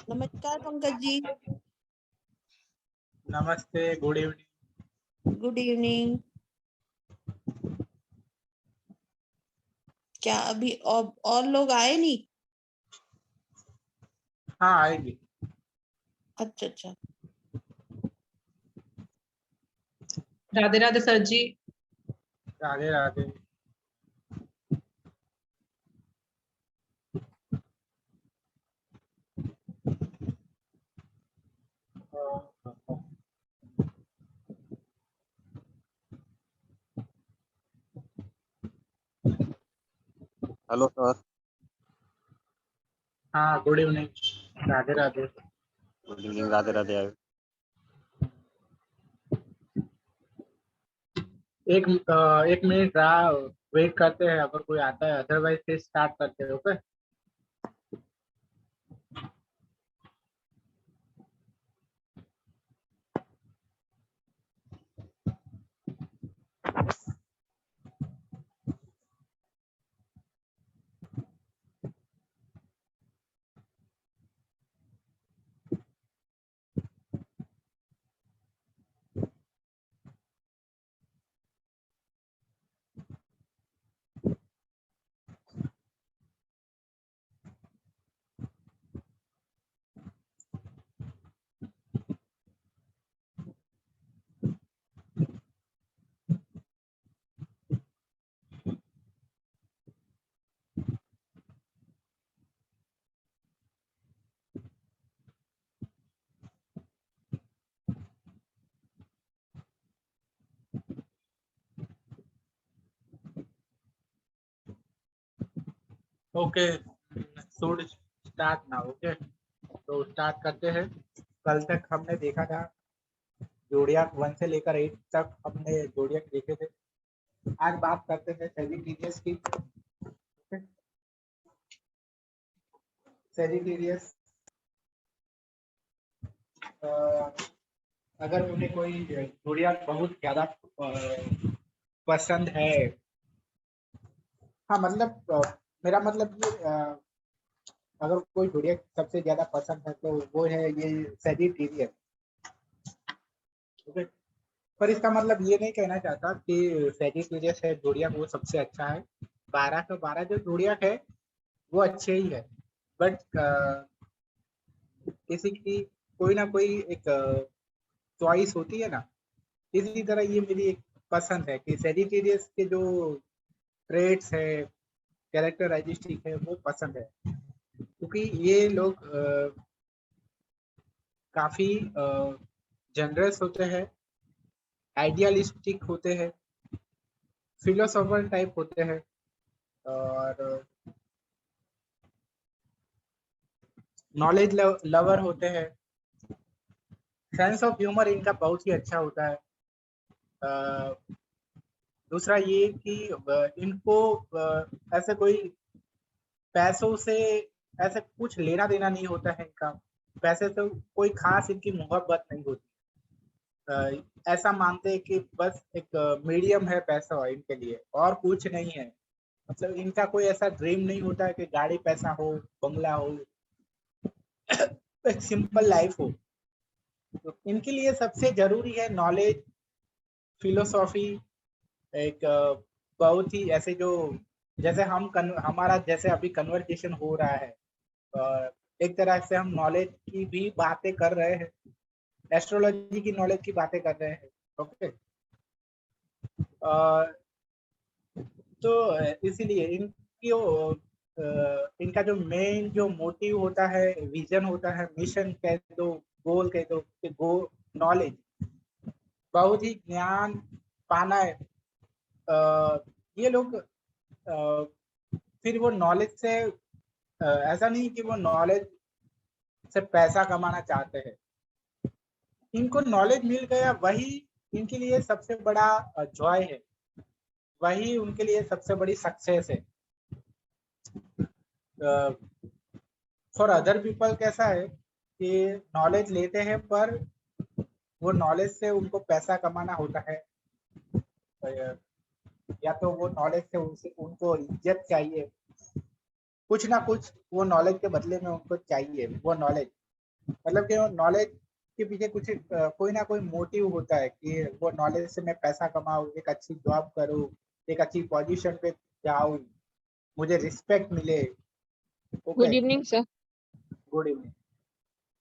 नमस्कार पंकज जी। नमस्ते, good evening. Good evening. क्या अभी और लोग आए नहीं? हाँ, आएगी। अच्छा अच्छा। Radhe Radhe sir ji. Radhe Radhe. Hello sir. हाँ, good evening. Radhe Radhe. Good evening, Radhe Radhe. एक मिनट वेट करते हैं, अगर कोई आता है, अदरवाइज फिर स्टार्ट करते हैं। Okay. Okay, should start now. Okay, तो स्टार्ट करते हैं। कल तक हमने देखा था जोडियाक 1 से लेकर 8 तक हमने जोडियाक देखे थे। आज बात करते हैं सेजिटेरियस की। सेजिटेरियस, अगर उन्हें कोई जोडियाक बहुत ज्यादा पसंद है, हाँ मतलब मेरा मतलब ये अगर कोई जोडियाक सबसे ज्यादा पसंद है तो वो है ये सेजिटेरियस। ओके, पर इसका मतलब ये नहीं कहना चाहता कि सेजिटेरियस है जोडियाक वो सबसे अच्छा है। 12 का 12 जो जोडियाक है वो अच्छे ही है, बट किसी की कोई ना कोई एक चॉइस होती है ना। इसी तरह ये मेरी एक पसंद है कि सेजिटेरियस के जो ट्रेड्स है, कैरेक्टराइस्टिक है, वो पसंद है, क्योंकि ये लोग काफी जनरस होते हैं, आइडियलिस्टिक होते हैं, फिलोसोफर टाइप होते हैं, और नॉलेज लवर होते हैं। सेंस ऑफ ह्यूमर इनका बहुत ही अच्छा होता है। दूसरा ये कि इनको ऐसे कोई पैसों से ऐसे कुछ लेना देना नहीं होता है इनका। पैसे से कोई खास इनकी मोहब्बत नहीं होती। ऐसा मानते हैं कि बस एक मीडियम है पैसा इनके लिए, और कुछ नहीं है। मतलब इनका कोई ऐसा ड्रीम नहीं होता है कि गाड़ी पैसा हो, बंगला हो, एक सिंपल लाइफ हो। तो इनके लिए सबसे जरूरी है नॉलेज, फिलोसॉफी, एक बहुत ही ऐसे जो जैसे हमारा जैसे अभी कन्वर्सेशन हो रहा है, एक तरह से हम नॉलेज की भी बातें कर रहे हैं, एस्ट्रोलॉजी की नॉलेज की बातें कर रहे हैं। ओके, तो इसीलिए इनका जो मेन जो मोटिव होता है, विजन होता है, मिशन कह दो, गोल कह दो, नॉलेज। बहुत ही ज्ञान पाना है। ये लोग फिर वो नॉलेज से ऐसा नहीं कि वो नॉलेज से पैसा कमाना चाहते हैं। इनको नॉलेज मिल गया, वही इनके लिए सबसे बड़ा जॉय है, वही उनके लिए सबसे बड़ी सक्सेस है। फॉर अदर पीपल कैसा है कि नॉलेज लेते हैं पर वो नॉलेज से उनको पैसा कमाना होता है, या तो वो नॉलेज से उनको इज्जत चाहिए, कुछ ना कुछ वो नॉलेज के बदले में उनको चाहिए। वो नॉलेज मतलब कि नॉलेज के पीछे कुछ कोई ना कोई मोटिव होता है कि वो नॉलेज से मैं पैसा कमाऊँ, एक अच्छी जॉब करूँ, एक अच्छी पोजीशन पे जाऊँ, मुझे रिस्पेक्ट मिले। Good evening sir. Good evening.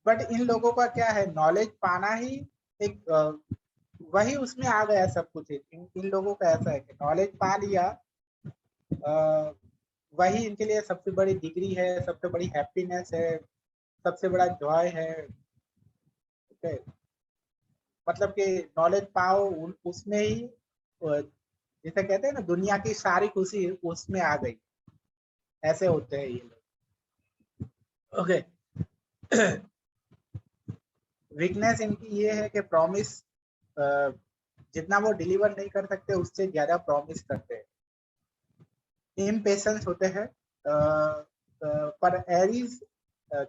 But in लोगों का क्या है, नॉलेज पाना ही एक वही उसमें आ गया सब कुछ। इन लोगों का ऐसा है कि नॉलेज पा लिया, वही इनके लिए सबसे बड़ी डिग्री है, सबसे बड़ी हैप्पीनेस है, सबसे बड़ा जॉय है। ओके, मतलब कि नॉलेज पाओ उसमें ही जैसे कहते हैं ना, दुनिया की सारी खुशी उसमें आ गई, ऐसे होते हैं ये लोग। ओके, वीकनेस इनकी ये है कि प्रॉमिस जितना वो डिलीवर नहीं कर सकते उससे ज्यादा प्रॉमिस करते हैं। इम्पेशेंस होते हैं, पर एरीज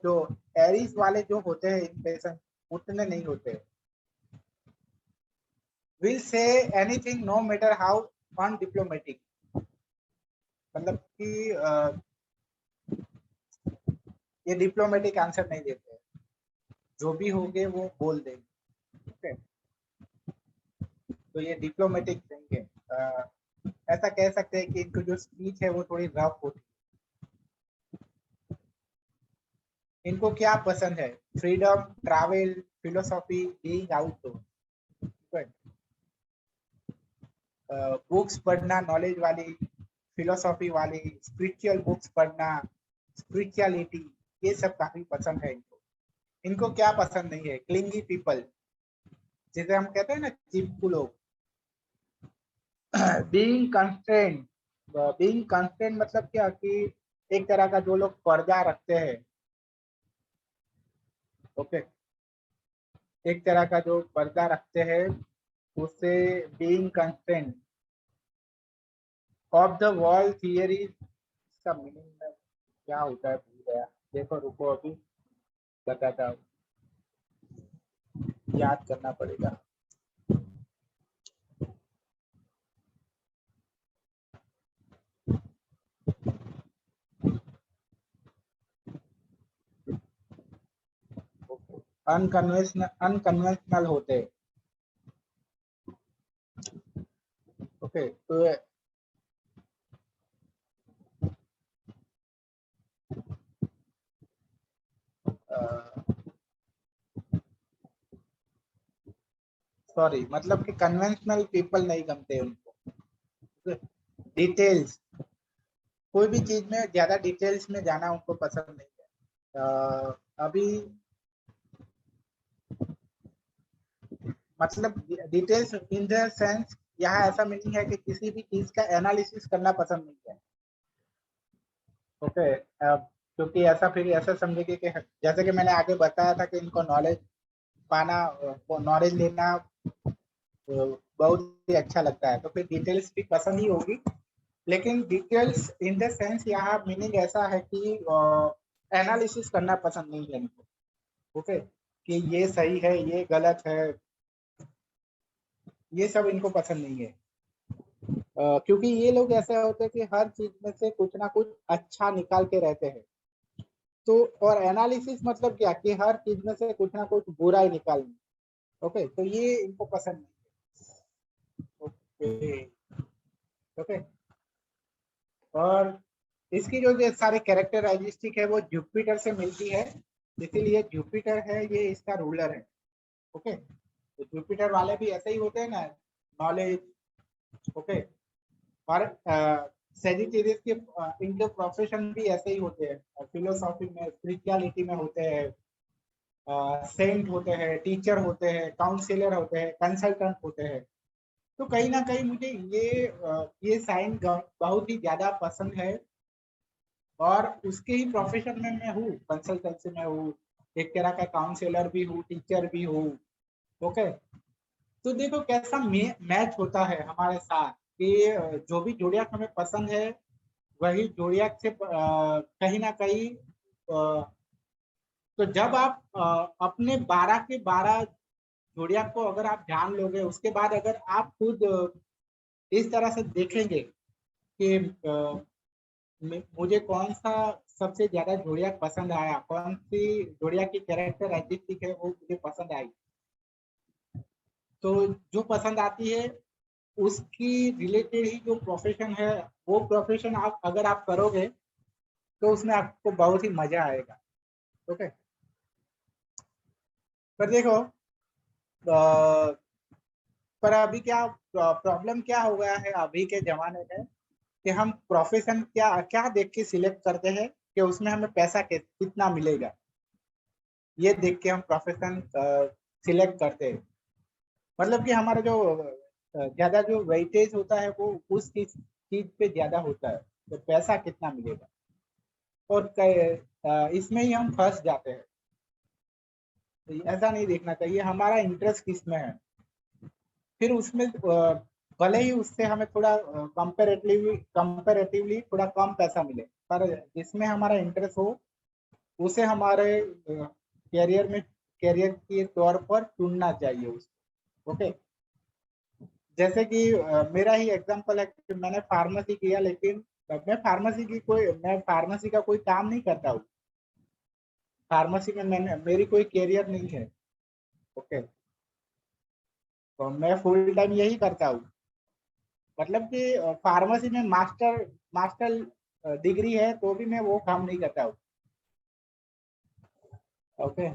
जो एरीज वाले जो होते हैं इम्पेशेंस उतने नहीं होते। Will say anything no matter how undiplomatic, मतलब कि ये डिप्लोमेटिक आंसर नहीं देते, जो भी होंगे वो बोल देंगे। ओके, तो ये डिप्लोमेटिक नहीं है। ऐसा कह सकते हैं कि इनको जो स्पीच है वो थोड़ी रफ होती है। इनको क्या पसंद है, freedom, travel, philosophy, being outdoor. Books पढ़ना नॉलेज वाली, फिलोसॉफी वाली, स्पिरिचुअल बुक्स पढ़ना, स्पिरिचुअलिटी, ये सब काफी पसंद है इनको। इनको क्या पसंद नहीं है, क्लिंगी पीपल, जिसे हम कहते हैं ना चिपकू लोग। बीइंग कंस्ट्रेंट, बीइंग कंस्ट्रेंट मतलब क्या कि एक तरह का जो लोग पर्दा रखते हैं। ओके, एक तरह का जो पर्दा रखते हैं उससे being constraint. Of the wall theory का मीनिंग में क्या होता है भूल गया, देखो रुको अभी बताता हूँ, याद करना पड़ेगा। अनकन्वेंशनल होते। ओके, तो सॉरी, मतलब कि कन्वेंशनल पीपल नहीं गमते उनको। डिटेल्स, कोई भी चीज में ज्यादा डिटेल्स में जाना उनको पसंद नहीं है। अभी मतलब डिटेल्स इन द सेंस, यहाँ ऐसा मीनिंग है कि किसी भी चीज का एनालिसिस करना पसंद नहीं है। ओके, क्योंकि ऐसा फिर ऐसा समझेंगे कि जैसे कि मैंने आगे बताया था कि इनको नॉलेज पाना, नॉलेज लेना बहुत ही अच्छा लगता है, तो फिर डिटेल्स भी पसंद ही होगी। लेकिन डिटेल्स इन द सेंस यहाँ मीनिंग ऐसा है कि एनालिसिस करना पसंद नहीं है इनको। ओके, कि ये सही है, ये गलत है, ये सब इनको पसंद नहीं है। क्योंकि ये लोग ऐसे होते हैं कि हर चीज में से कुछ ना कुछ अच्छा निकाल के रहते हैं। तो और एनालिसिस मतलब क्या कि हर चीज में से कुछ ना कुछ बुरा ही निकालना। ओके, तो ये इनको पसंद नहीं है। ओके, ओके, और इसकी जो सारे कैरेक्टरिस्टिक है वो जुपिटर से मिलती है, इसीलिए जुपिटर है ये इसका रूलर है। ओके, तो जुपिटर वाले भी ऐसे ही होते हैं ना, नॉलेज। ओके, और सेजिटेरियस के इनके प्रोफेशन भी ऐसे ही होते हैं, फिलोसॉफी में, स्पिरिचुअलिटी में होते हैं, सेंट होते हैं, टीचर होते हैं, काउंसलर होते हैं, कंसल्टेंट होते हैं। तो कहीं ना कहीं मुझे ये साइन बहुत ही ज्यादा पसंद है और उसके ही प्रोफेशन में मैं हूँ, कंसल्टेंसी में हूँ, एक तरह का काउंसलर भी हूँ, टीचर भी हूँ। ओके, तो देखो कैसा मैच होता है हमारे साथ कि जो भी जोड़ियाक हमें पसंद है वही जोड़ियाक से कहीं ना कहीं तो जब आप अपने 12 के 12 जोड़ियाक को अगर आप जान लोगे, उसके बाद अगर आप खुद इस तरह से देखेंगे कि मुझे कौन सा सबसे ज्यादा जोड़ियाक पसंद आया, कौन सी जोड़ियाक की कैरेक्टरिस्टिक है वो मुझे पसंद आई, तो जो पसंद आती है उसकी रिलेटेड ही जो प्रोफेशन है वो प्रोफेशन आप अगर आप करोगे तो उसमें आपको बहुत ही मजा आएगा। ओके, पर देखो पर अभी क्या प्रॉब्लम क्या हो गया है अभी के जमाने में कि हम प्रोफेशन क्या क्या देख के सिलेक्ट करते हैं कि उसमें हमें पैसा कितना मिलेगा, ये देख के हम प्रोफेशन सिलेक्ट करते हैं। मतलब कि हमारा जो ज्यादा जो वेटेज होता है वो उस चीज पे ज्यादा होता है, तो पैसा कितना मिलेगा, और इसमें ही हम फंस जाते हैं। तो ऐसा नहीं देखना चाहिए, हमारा इंटरेस्ट किस में है, फिर उसमें भले ही उससे हमें थोड़ा कंपेरेटिवली थोड़ा कम पैसा मिले, पर जिसमें हमारा इंटरेस्ट हो उसे हमारे कैरियर के तौर पर चुनना चाहिए उसको। ओके, जैसे कि मेरा ही एग्जांपल है कि मैंने फार्मेसी किया, लेकिन मैं फार्मेसी का कोई काम नहीं करता हूँ, फार्मेसी में मेरी कोई कैरियर नहीं है। ओके, तो मैं फुल टाइम यही करता हूँ, मतलब कि फार्मेसी में मास्टर डिग्री है तो भी मैं वो काम नहीं करता हूँ। ओके,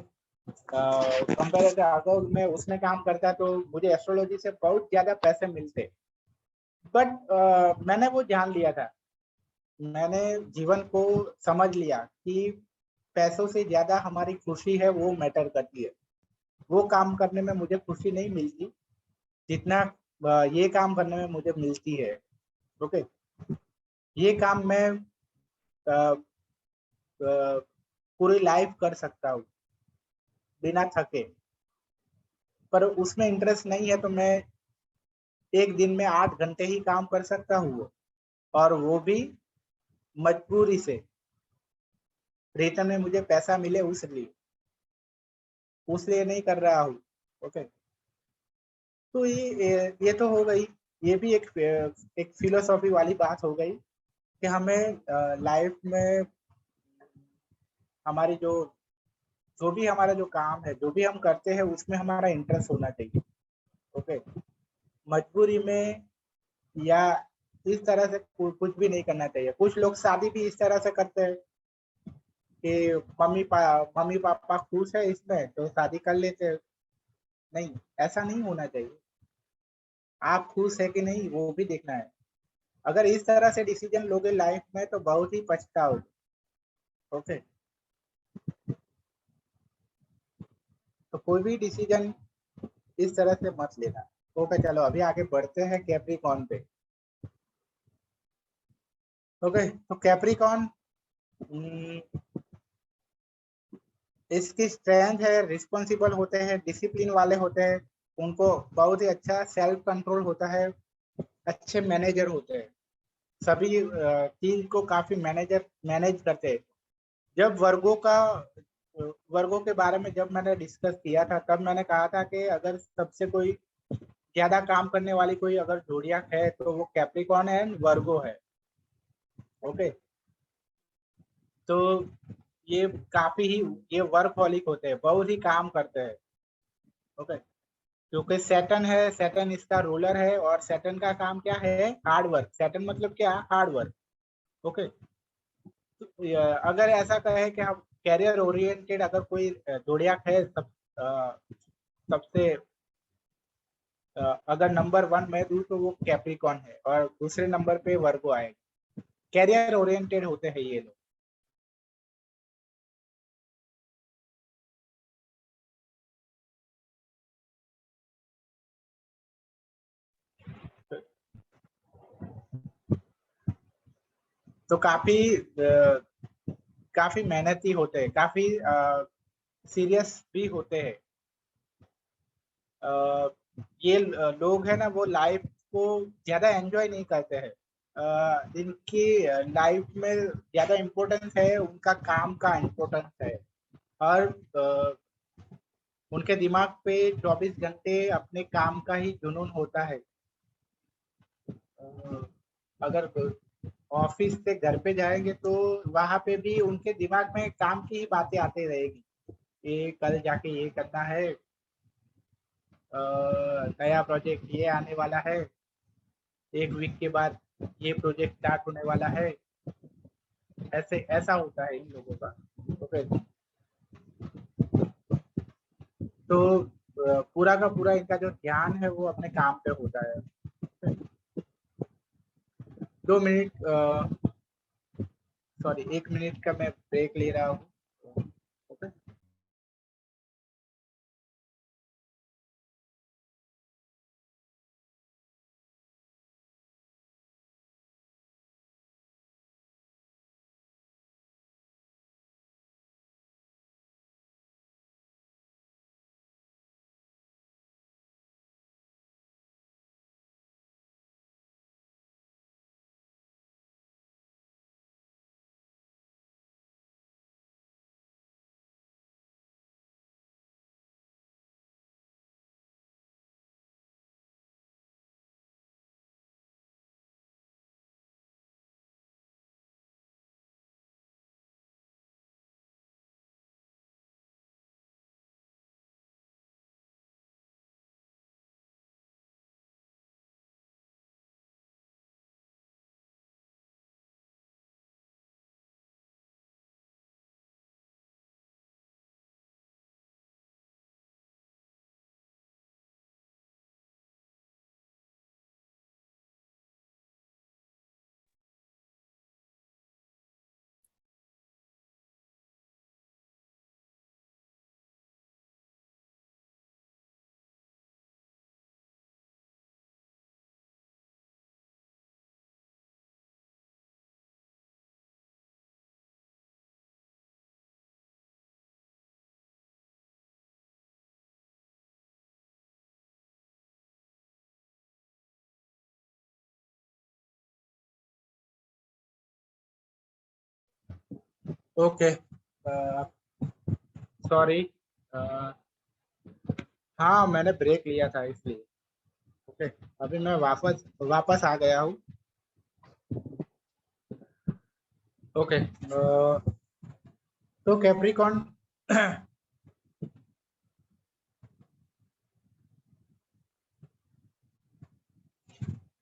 कंपेरेटिव अगर मैं उसमें काम करता तो मुझे एस्ट्रोलॉजी से बहुत ज्यादा पैसे मिलते, बट मैंने वो जान लिया था, मैंने जीवन को समझ लिया कि पैसों से ज्यादा हमारी खुशी है वो मैटर करती है। वो काम करने में मुझे खुशी नहीं मिलती जितना ये काम करने में मुझे मिलती है। ओके, ये काम मैं पूरी लाइफ कर सकता हूँ बिना थके, पर उसमें इंटरेस्ट नहीं है तो मैं एक दिन में 8 घंटे ही काम कर सकता हूँ, और वो भी मजबूरी से, रिटर्न में मुझे पैसा मिले उसलिए नहीं कर रहा हूँ। ओके, तो ये तो हो गई, ये भी एक फिलोसॉफी वाली बात हो गई कि हमें लाइफ में हमारी जो भी हमारा जो काम है, जो भी हम करते हैं उसमें हमारा इंटरेस्ट होना चाहिए। ओके, मजबूरी में या इस तरह से कुछ भी नहीं करना चाहिए। कुछ लोग शादी भी इस तरह से करते हैं कि मम्मी पापा खुश है इसमें तो शादी कर लेते हैं। नहीं, ऐसा नहीं होना चाहिए, आप खुश है कि नहीं वो भी देखना है। अगर इस तरह से डिसीजन लोगे लाइफ में तो बहुत ही पछताओगे। ओके, तो कोई भी डिसीजन इस तरह से मत लेना। ओके, चलो अभी आगे बढ़ते हैं कैप्रिकॉर्न पे। ओके, तो कैप्रिकॉर्न इसकी स्ट्रेंथ है, रिस्पॉन्सिबल होते हैं, डिसिप्लिन वाले होते हैं, उनको बहुत ही अच्छा सेल्फ कंट्रोल होता है, अच्छे मैनेजर होते हैं, सभी चीज को काफी मैनेज करते हैं। जब वर्गों के बारे में जब मैंने डिस्कस किया था तब मैंने कहा था कि अगर सबसे कोई ज्यादा काम करने वाली कोई अगर जोड़ियाक है तो वो कैप्रिकॉर्न है, वर्गो है। ओके, तो ये काफी ही ये वर्कहॉलिक होते हैं, बहुत ही काम करते हैं। ओके, क्योंकि सैटर्न है, सैटर्न इसका रूलर है, और सैटर्न का काम क्या है, हार्ड वर्क। सैटर्न मतलब क्या, हार्ड वर्क। ओके, तो अगर ऐसा कहे कि हम कैरियर ओरिएंटेड अगर कोई जोड़ियाक है सबसे अगर नंबर 1 मैं दूं तो वो कैप्रिकॉर्न है, और दूसरे नंबर पे वर्गो आएगा। कैरियर ओरिएंटेड होते हैं ये लोग। तो काफी मेहनती होते हैं, काफी सीरियस भी होते हैं। ये लोग है ना, वो लाइफ को ज्यादा एंजॉय नहीं करते हैं। इनकी लाइफ में ज्यादा इम्पोर्टेंस है उनका काम का इम्पोर्टेंस है, और उनके दिमाग पे 24 घंटे अपने काम का ही जुनून होता है। अगर ऑफिस से घर पे जाएंगे तो वहां पे भी उनके दिमाग में काम की ही बातें आती रहेगी। ये कल जाके ये करना है, नया प्रोजेक्ट ये आने वाला है, 1 वीक के बाद ये प्रोजेक्ट स्टार्ट होने वाला है। ऐसा होता है इन लोगों का। ओके, तो पूरा का पूरा इनका जो ध्यान है वो अपने काम पे होता है। 2 मिनट, सॉरी 1 मिनट का मैं ब्रेक ले रहा हूँ। ओके, ओके, सॉरी, हाँ मैंने ब्रेक लिया था इसलिए। ओके, अभी मैं वापस आ गया हूँ। ओके, तो कैप्रिकॉर्न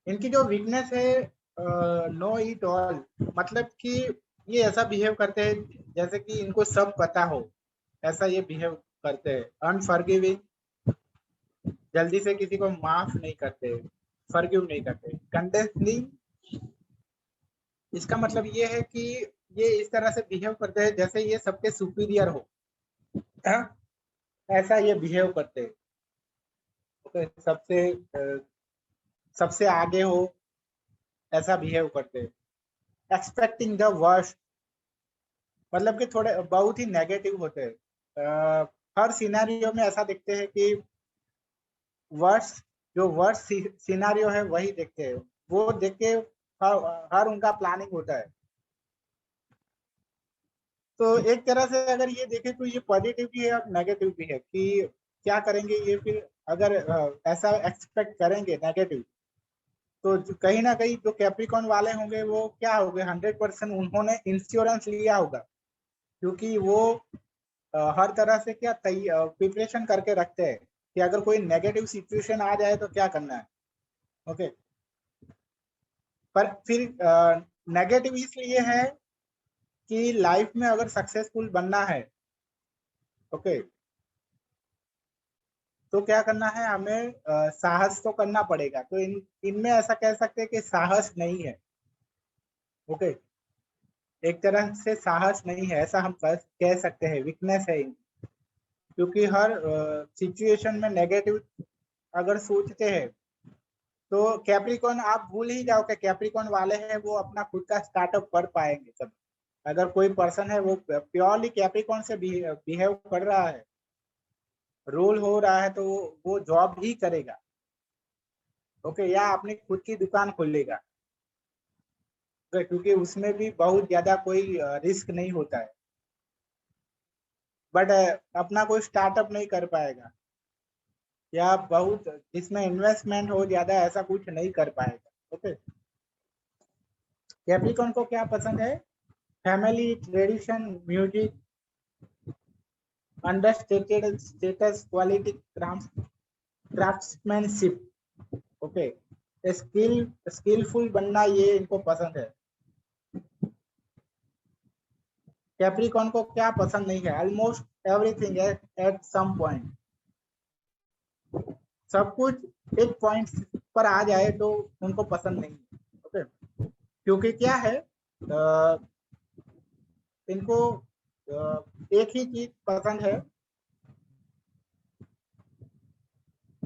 इनकी जो वीकनेस है, नो इट ऑल, मतलब कि ये ऐसा बिहेव करते हैं जैसे कि इनको सब पता हो, ऐसा ये बिहेव करते हैं। अनफॉरगिविंग, जल्दी से किसी को माफ नहीं करते, फॉरगिव नहीं करते। कंडेंसिंग, इसका मतलब ये है कि ये इस तरह से बिहेव करते हैं जैसे ये सबके सुपीरियर हो, ऐसा ये बिहेव करते हैं। ओके, सबसे आगे हो, ऐसा बिहेव करते हैं। एक्सपेक्टिंग द वर्स्ट, मतलब कि थोड़े बहुत ही नेगेटिव होते हैं। हर सिनेरियो में ऐसा देखते हैं कि वर्स्ट सिनेरियो है वही देखते हैं, वो देख के हर उनका प्लानिंग होता है। तो एक तरह से अगर ये देखें तो ये पॉजिटिव भी है और नेगेटिव भी है कि क्या करेंगे ये फिर। अगर ऐसा एक्सपेक्ट करेंगे नेगेटिव, तो कहीं ना कहीं जो कैप्रिकॉर्न वाले होंगे वो क्या होंगे, 100% उन्होंने इंश्योरेंस लिया होगा, क्योंकि वो हर तरह से क्या प्रिपरेशन करके रखते हैं कि अगर कोई नेगेटिव सिचुएशन आ जाए तो क्या करना है। ओके, पर फिर नेगेटिव इसलिए है कि लाइफ में अगर सक्सेसफुल बनना है, ओके, तो क्या करना है हमें, साहस तो करना पड़ेगा। तो इनमें ऐसा कह सकते हैं कि साहस नहीं है। ओके, एक तरह से साहस नहीं है, ऐसा हम कह सकते हैं, वीकनेस है क्योंकि हर सिचुएशन में नेगेटिव अगर सोचते हैं तो कैप्रिकॉर्न आप भूल ही जाओ कि कैप्रिकॉर्न वाले हैं वो अपना खुद का स्टार्टअप कर पाएंगे सब। अगर कोई पर्सन है वो प्योरली कैप्रिकॉर्न से बिहेव कर रहा है, रोल हो रहा है, तो वो जॉब ही करेगा, ओके, या अपनी खुद की दुकान खोलेगा, क्योंकि उसमें भी बहुत ज्यादा कोई रिस्क नहीं होता है। बट अपना कोई स्टार्टअप नहीं कर पाएगा, या बहुत इसमें इन्वेस्टमेंट हो ज्यादा, ऐसा कुछ नहीं कर पाएगा, ओके। कैप्रिकॉर्न को क्या पसंद है? Family, tradition, music, understated status, quality, craftsmanship, okay. Skillful बनना, ये इनको पसंद है। कैप्रिकॉर्न को क्या पसंद नहीं है? Almost everything at some point. सब कुछ एक पॉइंट पर आ जाए तो उनको पसंद नहीं है, ओके। क्योंकि क्या है, इनको एक ही चीज पसंद है,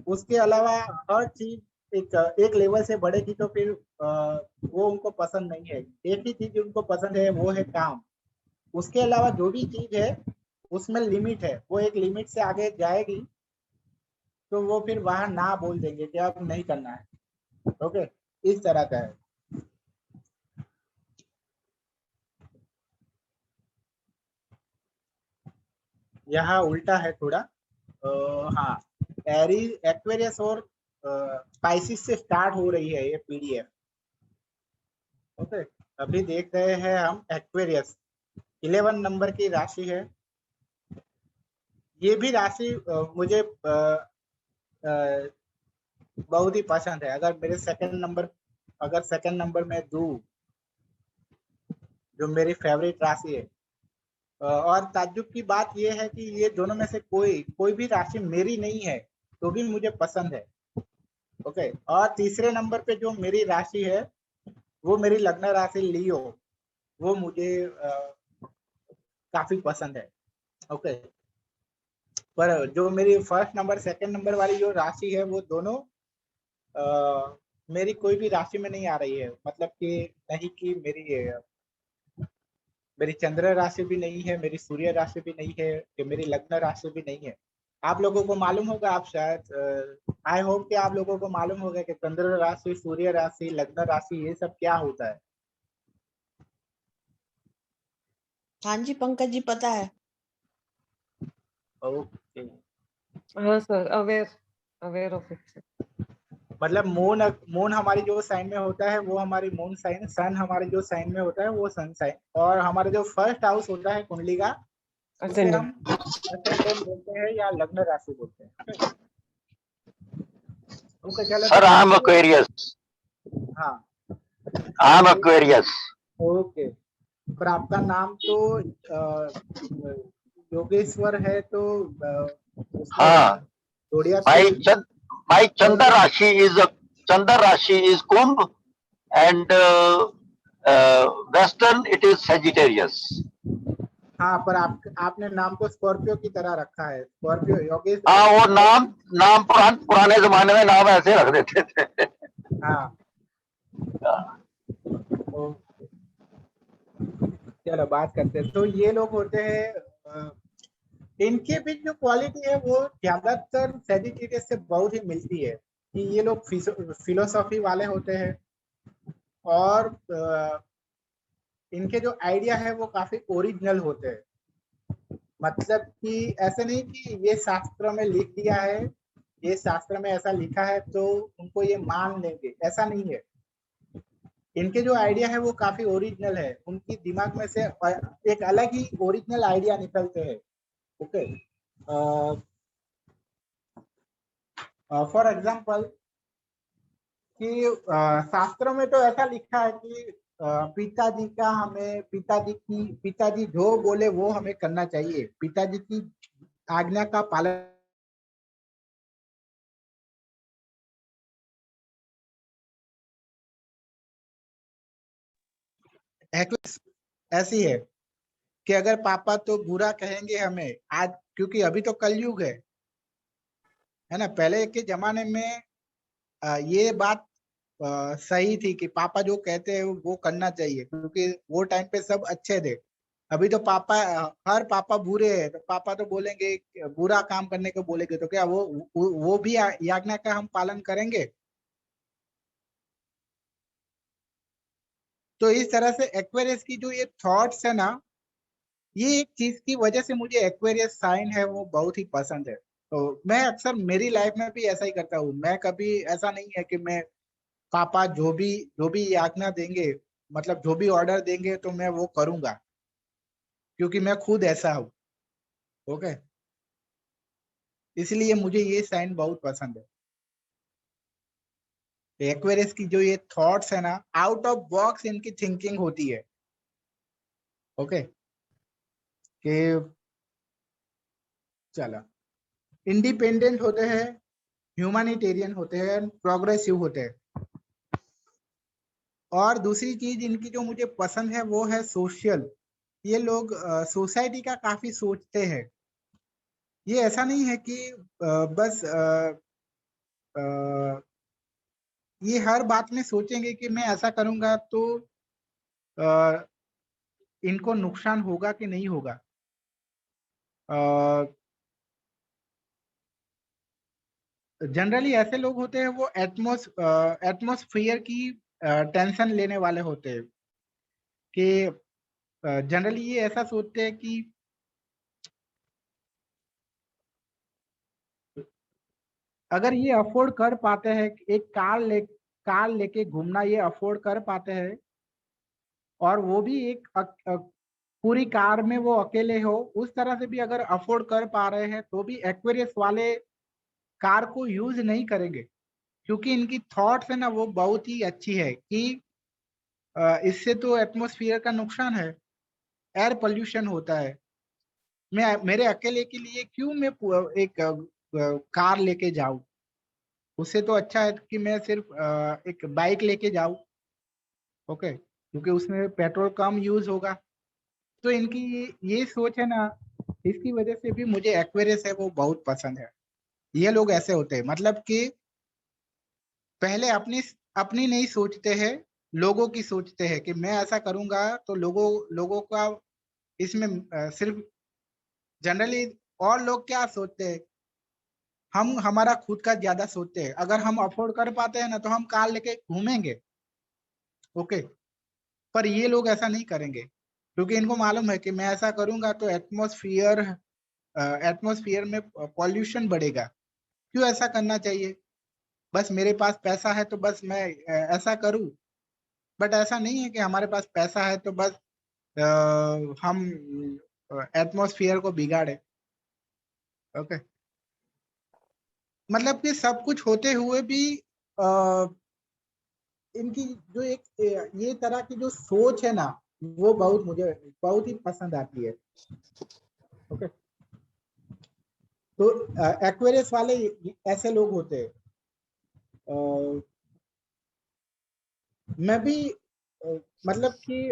उसके अलावा हर चीज एक लेवल से बढ़ेगी तो फिर वो उनको पसंद नहीं है। एक ही चीज उनको पसंद है, वो है काम। उसके अलावा जो भी चीज है उसमें लिमिट है, वो एक लिमिट से आगे जाएगी तो वो फिर वहां ना बोल देंगे कि अब नहीं करना है, ओके। इस तरह का है। यहाँ उल्टा है थोड़ा। हाँ, एक्वेरियस और स्पाइसिस से स्टार्ट हो रही है ये पीडीएफ, ओके। अभी देख रहे हैं हम एक्वेरियस, 11 नंबर की राशि है। ये भी राशि मुझे बहुत ही पसंद है। अगर सेकंड नंबर में दूं, जो मेरी फेवरेट राशि है, और ताज्जुब की बात यह है कि ये दोनों में से कोई भी राशि मेरी नहीं है तो भी मुझे पसंद है, ओके। और तीसरे नंबर पे जो मेरी राशि है वो मेरी लग्न राशि लियो, वो मुझे काफी पसंद है, ओके। पर जो मेरी फर्स्ट नंबर सेकंड नंबर वाली जो राशि है वो दोनों मेरी कोई भी राशि में नहीं आ रही है। मतलब कि नहीं कि मेरी चंद्र राशि भी नहीं है, मेरी सूर्य राशि भी नहीं है, कि मेरी लग्न राशि भी नहीं है। आप लोगों को मालूम होगा, आप शायद आई होप कि आप लोगों को मालूम होगा कि चंद्र राशि, सूर्य राशि, लग्न राशि, ये सब क्या होता है। हाँ जी पंकज जी, पता है। ओके, हाँ सर, अवेयर ऑफ इट। मतलब मून हमारी जो साइन में होता है वो हमारी मून साइन, सन हमारे जो साइन में होता है वो सन साइन, और हमारे जो फर्स्ट हाउस होता है कुंडली का, उसे हम असेंडेंट बोलते हैं या लग्न राशि बोलते हैं, ओके। चलो, Sir, I am Aquarius. हाँ, I am Aquarius. ओके। पर आपका नाम तो योगेश्वर है, तो हाँ, जोड़िया my Chandra Rashi is Kumbh, and Western it is Sagittarius. हाँ, पर आपने नाम को स्कॉर्पियो की तरह रखा है, स्कॉर्पियो योगेश। हाँ, वो नाम पुराने जमाने में नाम ऐसे रख देते थे। हाँ, चलो बात करते हैं। तो ये लोग होते हैं, इनके बीच जो क्वालिटी है वो ज्यादातर सेजिटेरियस से बहुत ही मिलती है, कि ये लोग फिलोसॉफी वाले होते हैं, और इनके जो आइडिया है वो काफी ओरिजिनल होते हैं। मतलब कि ऐसे नहीं कि ये शास्त्र में लिख दिया है, ये शास्त्र में ऐसा लिखा है तो उनको ये मान लेंगे, ऐसा नहीं है। इनके जो आइडिया है वो काफी ओरिजिनल है, उनकी दिमाग में से एक अलग ही ओरिजिनल आइडिया निकलते हैं, ओके। फॉर एग्जाम्पल कि शास्त्रों में तो ऐसा लिखा है कि पिताजी जो बोले वो हमें करना चाहिए, पिताजी की आज्ञा का पालन ऐसी है कि अगर पापा तो बुरा कहेंगे हमें आज, क्योंकि अभी तो कलयुग है ना। पहले के जमाने में ये बात सही थी कि पापा जो कहते हैं वो करना चाहिए, क्योंकि वो टाइम पे सब अच्छे थे। अभी तो पापा, हर पापा बुरे हैं, तो पापा तो बोलेंगे, बुरा काम करने को बोलेंगे, तो क्या वो भी याज्ञा का हम पालन करेंगे? तो इस तरह से एक्वेरियस की जो ये थॉट्स है ना, ये एक चीज की वजह से मुझे एक्वेरियस साइन है वो बहुत ही पसंद है। तो मैं अक्सर मेरी लाइफ में भी ऐसा ही करता हूँ। मैं कभी ऐसा नहीं है कि मैं, पापा जो भी आज्ञा देंगे, मतलब जो भी ऑर्डर देंगे तो मैं वो करूंगा, क्योंकि मैं खुद ऐसा हूँ। ओके, इसलिए मुझे ये साइन बहुत पसंद है। एक्वेरियस की जो ये थॉट्स है ना, आउट ऑफ बॉक्स इनकी थिंकिंग होती है। ओके, कि चलो, इंडिपेंडेंट होते हैं, ह्यूमैनिटेरियन होते हैं, प्रोग्रेसिव होते हैं। और दूसरी चीज इनकी जो मुझे पसंद है वो है सोशल। ये लोग सोसाइटी का काफी सोचते हैं। ये ऐसा नहीं है कि बस ये हर बात में सोचेंगे कि मैं ऐसा करूंगा तो इनको नुकसान होगा कि नहीं होगा। जनरली ऐसे लोग होते हैं वो एटमॉस्फेयर की टेंशन लेने वाले होते हैं, कि जनरली ये ऐसा सोचते हैं कि अगर ये अफोर्ड कर पाते हैं, एक कार लेके घूमना ये अफोर्ड कर पाते हैं, और वो भी एक पूरी कार में वो अकेले हो, उस तरह से भी अगर अफोर्ड कर पा रहे हैं, तो भी एक्वेरियस वाले कार को यूज नहीं करेंगे, क्योंकि इनकी थॉट्स है ना वो बहुत ही अच्छी है कि इससे तो एटमॉस्फेयर का नुकसान है, एयर पोल्यूशन होता है। मैं मेरे अकेले के लिए क्यों मैं एक कार लेके जाऊं? उससे तो अच्छा है कि मैं सिर्फ एक बाइक लेके जाऊं। ओके, क्योंकि उसमें पेट्रोल कम यूज होगा। तो इनकी ये सोच है ना, इसकी वजह से भी मुझे एक्वेरियस है वो बहुत पसंद है। ये लोग ऐसे होते हैं, मतलब कि पहले अपनी अपनी नहीं सोचते हैं, लोगों की सोचते हैं कि मैं ऐसा करूंगा तो लोगों का इसमें सिर्फ जनरली। और लोग क्या सोचते हैं, हम हमारा खुद का ज्यादा सोचते हैं। अगर हम अफोर्ड कर पाते हैं ना तो हम कार लेके घूमेंगे। ओके, पर ये लोग ऐसा नहीं करेंगे, क्योंकि इनको मालूम है कि मैं ऐसा करूंगा तो एटमॉस्फेयर में पॉल्यूशन बढ़ेगा। क्यों ऐसा करना चाहिए? बस मेरे पास पैसा है तो बस मैं ऐसा करूं। बट ऐसा नहीं है कि हमारे पास पैसा है तो बस हम एटमॉस्फेयर को बिगाड़े। ओके, मतलब कि सब कुछ होते हुए भी इनकी जो एक ये तरह की जो सोच है ना, वो मुझे बहुत ही पसंद आती है। ओके, तो एक्वेरियस वाले ऐसे लोग होते हैं। मैं भी मतलब कि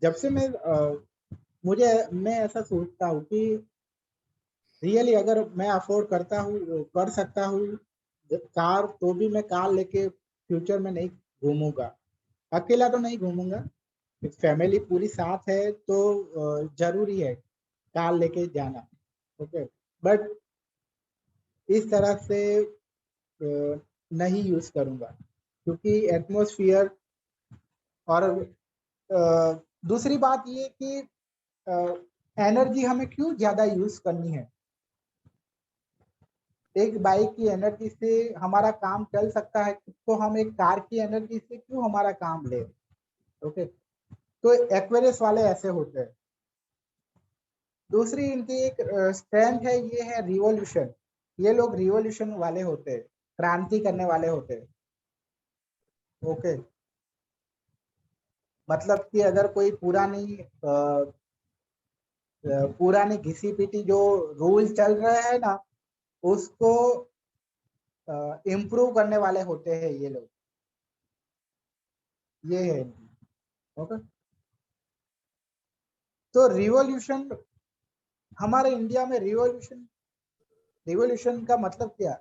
जब से मैं ऐसा सोचता हूँ कि रियली अगर मैं अफोर्ड कर सकता हूँ कार, तो भी मैं कार लेके फ्यूचर में नहीं घूमूंगा। अकेला तो नहीं घूमूंगा, फैमिली पूरी साथ है तो जरूरी है कार लेके जाना। ओके, बट इस तरह से नहीं यूज करूंगा, क्योंकि एटमॉस्फेयर। और दूसरी बात ये कि एनर्जी हमें क्यों ज्यादा यूज करनी है? एक बाइक की एनर्जी से हमारा काम चल सकता है, तो हम एक कार की एनर्जी से क्यों हमारा काम ले? ओके, तो एक्वेरियस वाले ऐसे होते हैं। दूसरी इनकी एक स्ट्रेंथ है, ये है रिवॉल्यूशन। ये लोग रिवॉल्यूशन वाले होते हैं, क्रांति करने वाले होते हैं। ओके, मतलब कि अगर कोई पुरानी घिसी पिटी जो रूल चल रहे हैं ना, उसको इम्प्रूव करने वाले होते हैं ये लोग। ये है। ओके, तो रिवॉल्यूशन, हमारे इंडिया में रिवॉल्यूशन का मतलब क्या?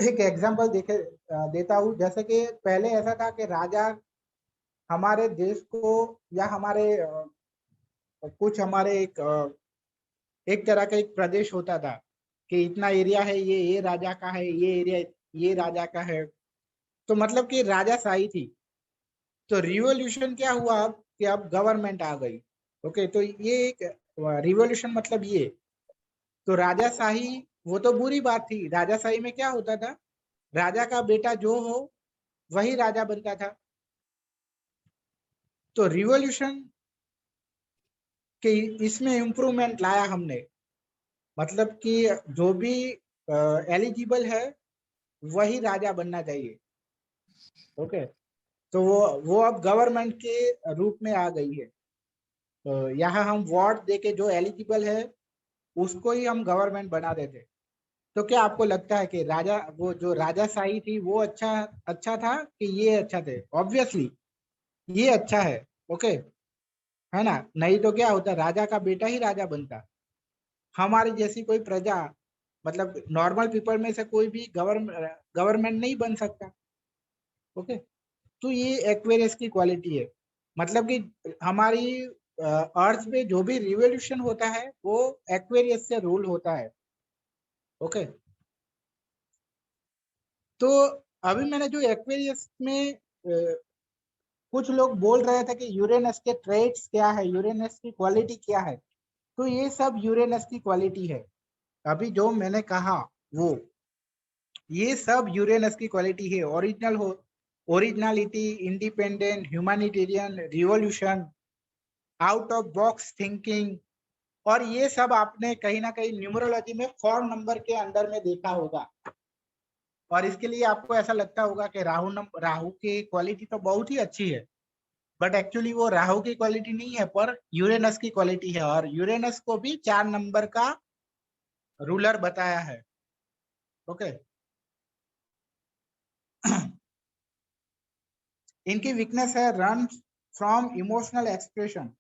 एक एग्जांपल देता हूँ। जैसे कि पहले ऐसा था कि राजा हमारे देश को या हमारे कुछ हमारे एक तरह का एक प्रदेश होता था कि इतना एरिया है, ये राजा का है, ये एरिया ये राजा का है। तो मतलब कि राजाशाही थी। तो रिवॉल्यूशन क्या हुआ अब कि अब गवर्नमेंट आ गई। ओके, तो ये एक रिवॉल्यूशन मतलब ये। तो राजाशाही वो तो बुरी बात थी। राजाशाही में क्या होता था, राजा का बेटा जो हो वही राजा बनता था। तो रिवॉल्यूशन के इसमें इम्प्रूवमेंट लाया हमने, मतलब कि जो भी एलिजिबल है वही राजा बनना चाहिए। ओके, तो वो अब गवर्नमेंट के रूप में आ गई है। तो यहाँ हम वोट देके जो एलिजिबल है उसको ही हम गवर्नमेंट बना देते। तो क्या आपको लगता है कि राजा वो जो राजाशाही थी वो अच्छा था कि ये अच्छा थे? ऑब्वियसली ये अच्छा है। ओके, है ना? नहीं तो क्या होता, राजा का बेटा ही राजा बनता। हमारी जैसी कोई प्रजा, मतलब नॉर्मल पीपल में से कोई भी गवर्नमेंट नहीं बन सकता। ओके, तो ये एक्वेरियस की क्वालिटी है। मतलब कि हमारी अर्थ पे जो भी रिवॉल्यूशन होता है वो एक्वेरियस से रूल होता है। ओके, तो अभी मैंने जो एक्वेरियस में कुछ लोग बोल रहे थे कि यूरेनस के ट्रेड्स क्या है, यूरेनस की क्वालिटी क्या है, तो ये सब यूरेनस की क्वालिटी है। अभी जो मैंने कहा वो ये सब यूरेनस की क्वालिटी है। Originality, independent, humanitarian, revolution, out of box thinking, और ये सब आपने कहीं ना कहीं न्यूमरोलॉजी में 4 नंबर के अंदर में देखा होगा। और इसके लिए आपको ऐसा लगता होगा कि राहु की क्वालिटी तो बहुत ही अच्छी है, बट एक्चुअली वो राहु की क्वालिटी नहीं है, पर यूरेनस की क्वालिटी है। और यूरेनस को भी 4 नंबर का रूलर बताया है। ओके, इनकी वीकनेस है रन फ्रॉम इमोशनल एक्सप्रेशन,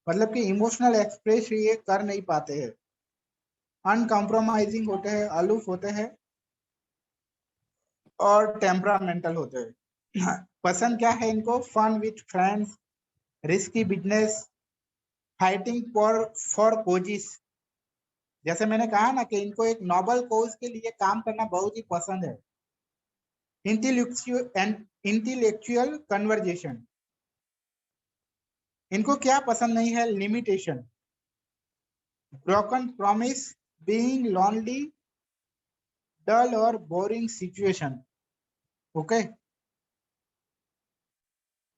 मतलब कि इमोशनल एक्सप्रेस ये कर नहीं पाते हैं। अनकॉम्प्रोमाइजिंग होते हैं, अलूफ होते हैं और टेम्परामेंटल होते हैं। पसंद क्या है इनको? Fun with friends, risky business, fighting for causes. जैसे मैंने कहा ना कि इनको एक नोबल कोज के लिए काम करना बहुत ही पसंद है। इंटेलेक्चुअल कन्वर्जेशन, इनको क्या पसंद नहीं है? Limitation, broken promise, being lonely, dull और बोरिंग सिचुएशन। ओके,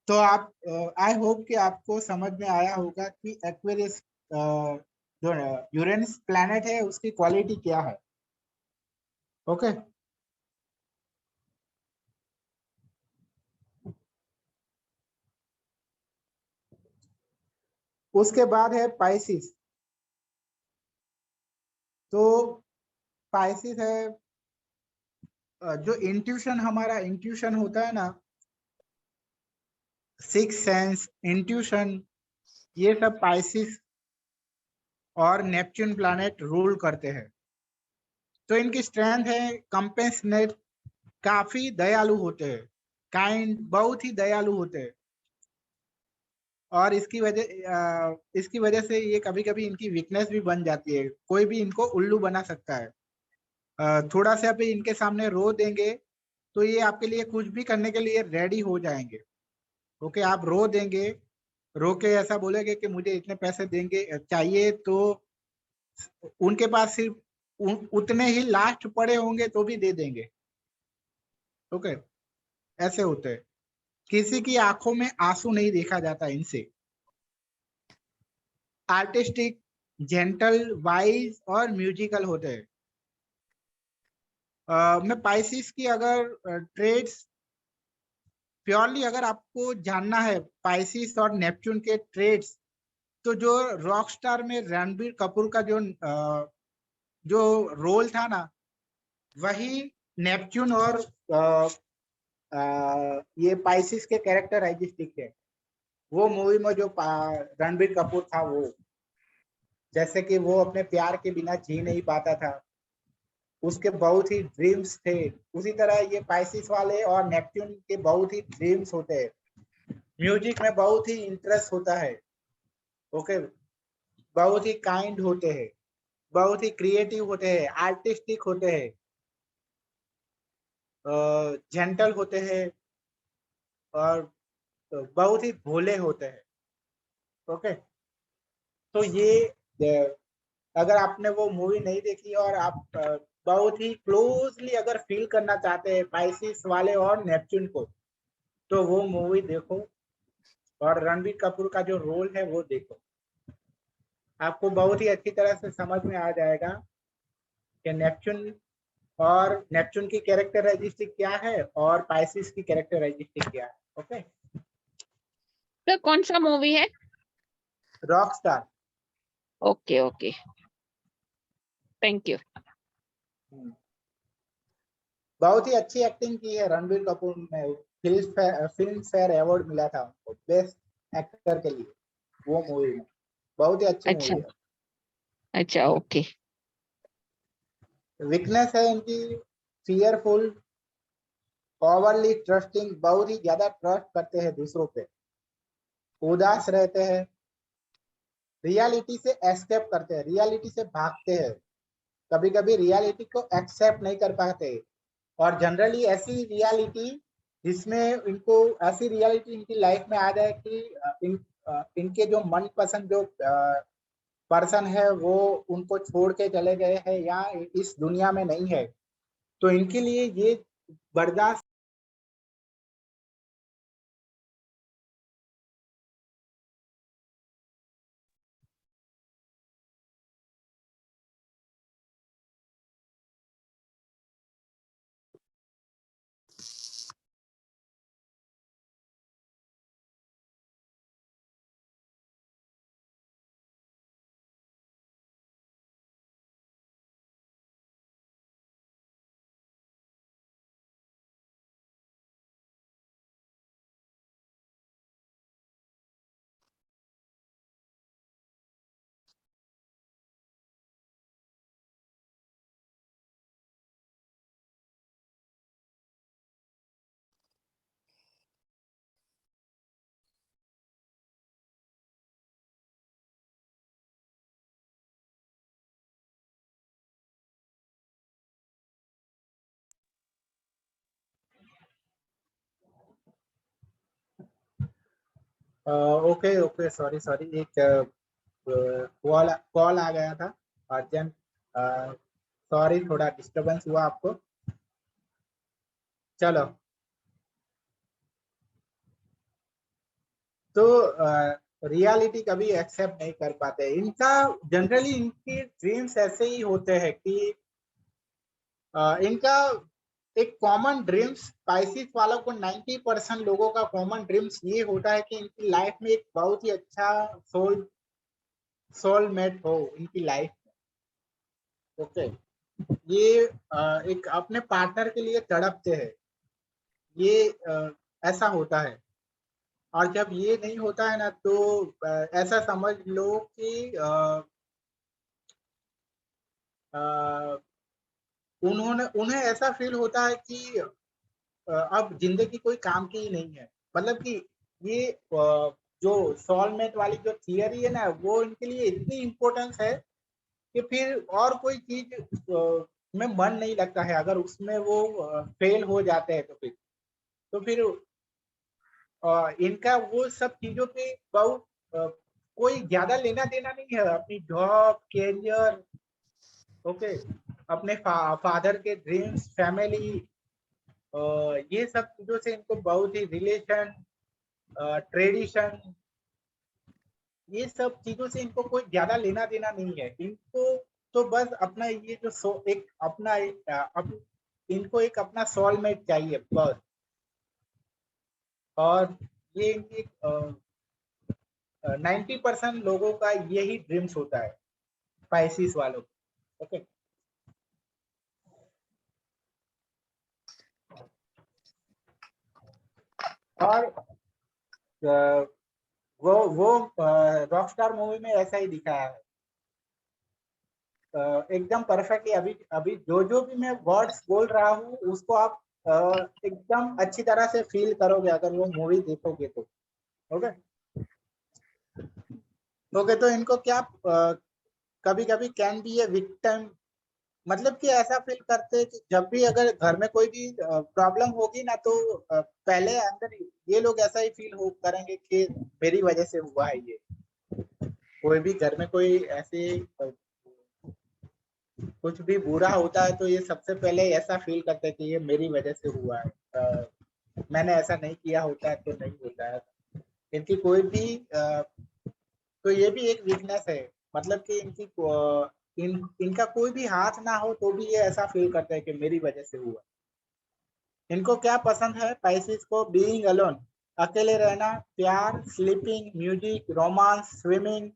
तो आप आई होप कि आपको समझ में आया होगा कि एक्वेरियस जो यूरेनस प्लैनेट है उसकी क्वालिटी क्या है। ओके, उसके बाद है पाइसिस। तो पाइसिस है जो इंट्यूशन, हमारा इंट्यूशन होता है ना, सिक्स सेंस, इंट्यूशन, ये सब पाइसिस और नेपच्यून प्लैनेट रूल करते हैं। तो इनकी स्ट्रेंथ है कंपेशनेट, काफी दयालु होते हैं, काइंड, बहुत ही दयालु होते हैं। और इसकी वजह से ये कभी कभी इनकी वीकनेस भी बन जाती है। कोई भी इनको उल्लू बना सकता है। थोड़ा सा भी इनके सामने रो देंगे तो ये आपके लिए कुछ भी करने के लिए रेडी हो जाएंगे। ओके, आप रो देंगे, रो के ऐसा बोलेंगे कि मुझे इतने पैसे देंगे चाहिए, तो उनके पास सिर्फ उतने ही लास्ट पड़े होंगे तो भी दे देंगे। ओके, ऐसे होते हैं। किसी की आंखों में आंसू नहीं देखा जाता इनसे। आर्टिस्टिक, जेंटल, वाइज और म्यूजिकल होते हैं। मैं पाइसिस की अगर ट्रेड्स प्योरली अगर आपको जानना है, पाइसिस और नेपच्यून के ट्रेड्स, तो जो रॉक स्टार में रणबीर कपूर का जो रोल था ना, वही नेपच्यून और ये पाइसिस के कैरेक्टरिस्टिक है। वो मूवी में जो रणबीर कपूर था, वो जैसे कि वो अपने प्यार के बिना जी नहीं पाता था, उसके बहुत ही ड्रीम्स थे। उसी तरह ये पाइसिस वाले और नेपच्यून के बहुत ही ड्रीम्स होते हैं। म्यूजिक में बहुत ही इंटरेस्ट होता है। ओके, बहुत ही काइंड होते हैं, बहुत ही क्रिएटिव होते हैं, आर्टिस्टिक होते हैं, जेंटल होते हैं और बहुत ही भोले होते हैं। ओके, तो ये अगर आपने वो मूवी नहीं देखी और आप बहुत ही क्लोजली अगर फील करना चाहते हैं पाइसिस वाले और नेपच्यून को, तो वो मूवी देखो और रणबीर कपूर का जो रोल है वो देखो। आपको बहुत ही अच्छी तरह से समझ में आ जाएगा कि नेपच्यून की कैरेक्टरिस्टिक क्या है और पाइसिस की कैरेक्टरिस्टिक क्या है। ओके, तो कौन सा मूवी है? Rock star. Okay okay, thank you. बहुत ही अच्छी एक्टिंग की है रणबीर कपूर ने। फिल्म फेयर अवार्ड मिला था उनको बेस्ट एक्टर के लिए वो मूवी में। बहुत ही अच्छी अच्छा मूवी है। अच्छा, ओके। वीकनेस है इनकी फियरफुल, ओवरली ट्रस्टिंग, बहुत ही ज्यादा ट्रस्ट करते हैं दूसरों पे, उदास रहते हैं, रियलिटी से एस्केप करते हैं, रियलिटी से भागते हैं, कभी कभी रियलिटी को एक्सेप्ट नहीं कर पाते। और जनरली ऐसी रियलिटी जिसमें इनको ऐसी रियलिटी इनकी लाइफ में आ जाए कि इनके जो मनपसंद जो पर्सन है वो उनको छोड़ के चले गए हैं या इस दुनिया में नहीं है, तो इनके लिए ये बर्दाश्त ओके ओके, सॉरी सॉरी, एक कॉल आ गया था अर्जेंट। सॉरी, थोड़ा डिस्टरबेंस हुआ आपको। चलो, तो रियलिटी कभी एक्सेप्ट नहीं कर पाते इनका। जनरली इनकी ड्रीम्स ऐसे ही होते हैं कि इनका एक कॉमन ड्रीम्स पाइसिस वालों को 90% लोगों का कॉमन ड्रीम्स ये होता है कि इनकी लाइफ में एक बहुत ही अच्छा सोलमेट हो इनकी लाइफ में। ओके, ये एक अपने पार्टनर के लिए तड़पते हैं, ये ऐसा होता है। और जब ये नहीं होता है ना, तो ऐसा समझ लो कि उन्हें ऐसा फील होता है कि अब जिंदगी कोई काम की ही नहीं है। मतलब कि ये जो सोलमेट वाली जो थियरी है ना, वो इनके लिए इतनी इम्पोर्टेंस है कि फिर और कोई चीज में मन नहीं लगता है। अगर उसमें वो फेल हो जाते हैं तो फिर इनका वो सब चीजों पे बहुत कोई ज्यादा लेना देना नहीं है। अपनी जॉब, कैरियर, ओके, अपने फादर के ड्रीम्स, फैमिली, ये सब चीजों से इनको बहुत ही रिलेशन, ट्रेडिशन, ये सब चीजों से इनको कोई ज्यादा लेना देना नहीं है। इनको तो बस अपना ये जो एक अपना इनको एक अपना सोलमेट चाहिए बस। और ये इनकी 90% लोगों का यही ड्रीम्स होता है पाइसिस वालों को। ओके, और वो रॉकस्टार मूवी में ऐसा ही दिखाया है। एकदम परफेक्टली अभी अभी जो भी मैं वर्ड्स बोल रहा हूँ उसको आप एकदम अच्छी तरह से फील करोगे अगर वो मूवी देखोगे तो। ओके ओके, तो इनको क्या कभी कभी कैन बी ए विक्टिम, मतलब कि ऐसा फील करते हैं कि जब भी अगर घर में कोई भी प्रॉब्लम होगी ना तो पहले अंदर ये लोग ऐसा ही फील हो करेंगे कि मेरी वजह से हुआ है ये। कोई भी घर में कोई ऐसे कुछ भी बुरा होता है तो ये सबसे पहले ऐसा फील करते हैं कि ये मेरी वजह से हुआ है, मैंने ऐसा नहीं किया होता है तो नहीं होता है। इनकी कोई भी तो ये भी एक वीकनेस है, मतलब कि इनका कोई भी हाथ ना हो तो भी ये ऐसा फील करते हैं कि मेरी वजह से हुआ। इनको क्या पसंद है पाइसेस को? बीइंग अलोन, अकेले रहना, प्यार, sleeping, music, romance, swimming,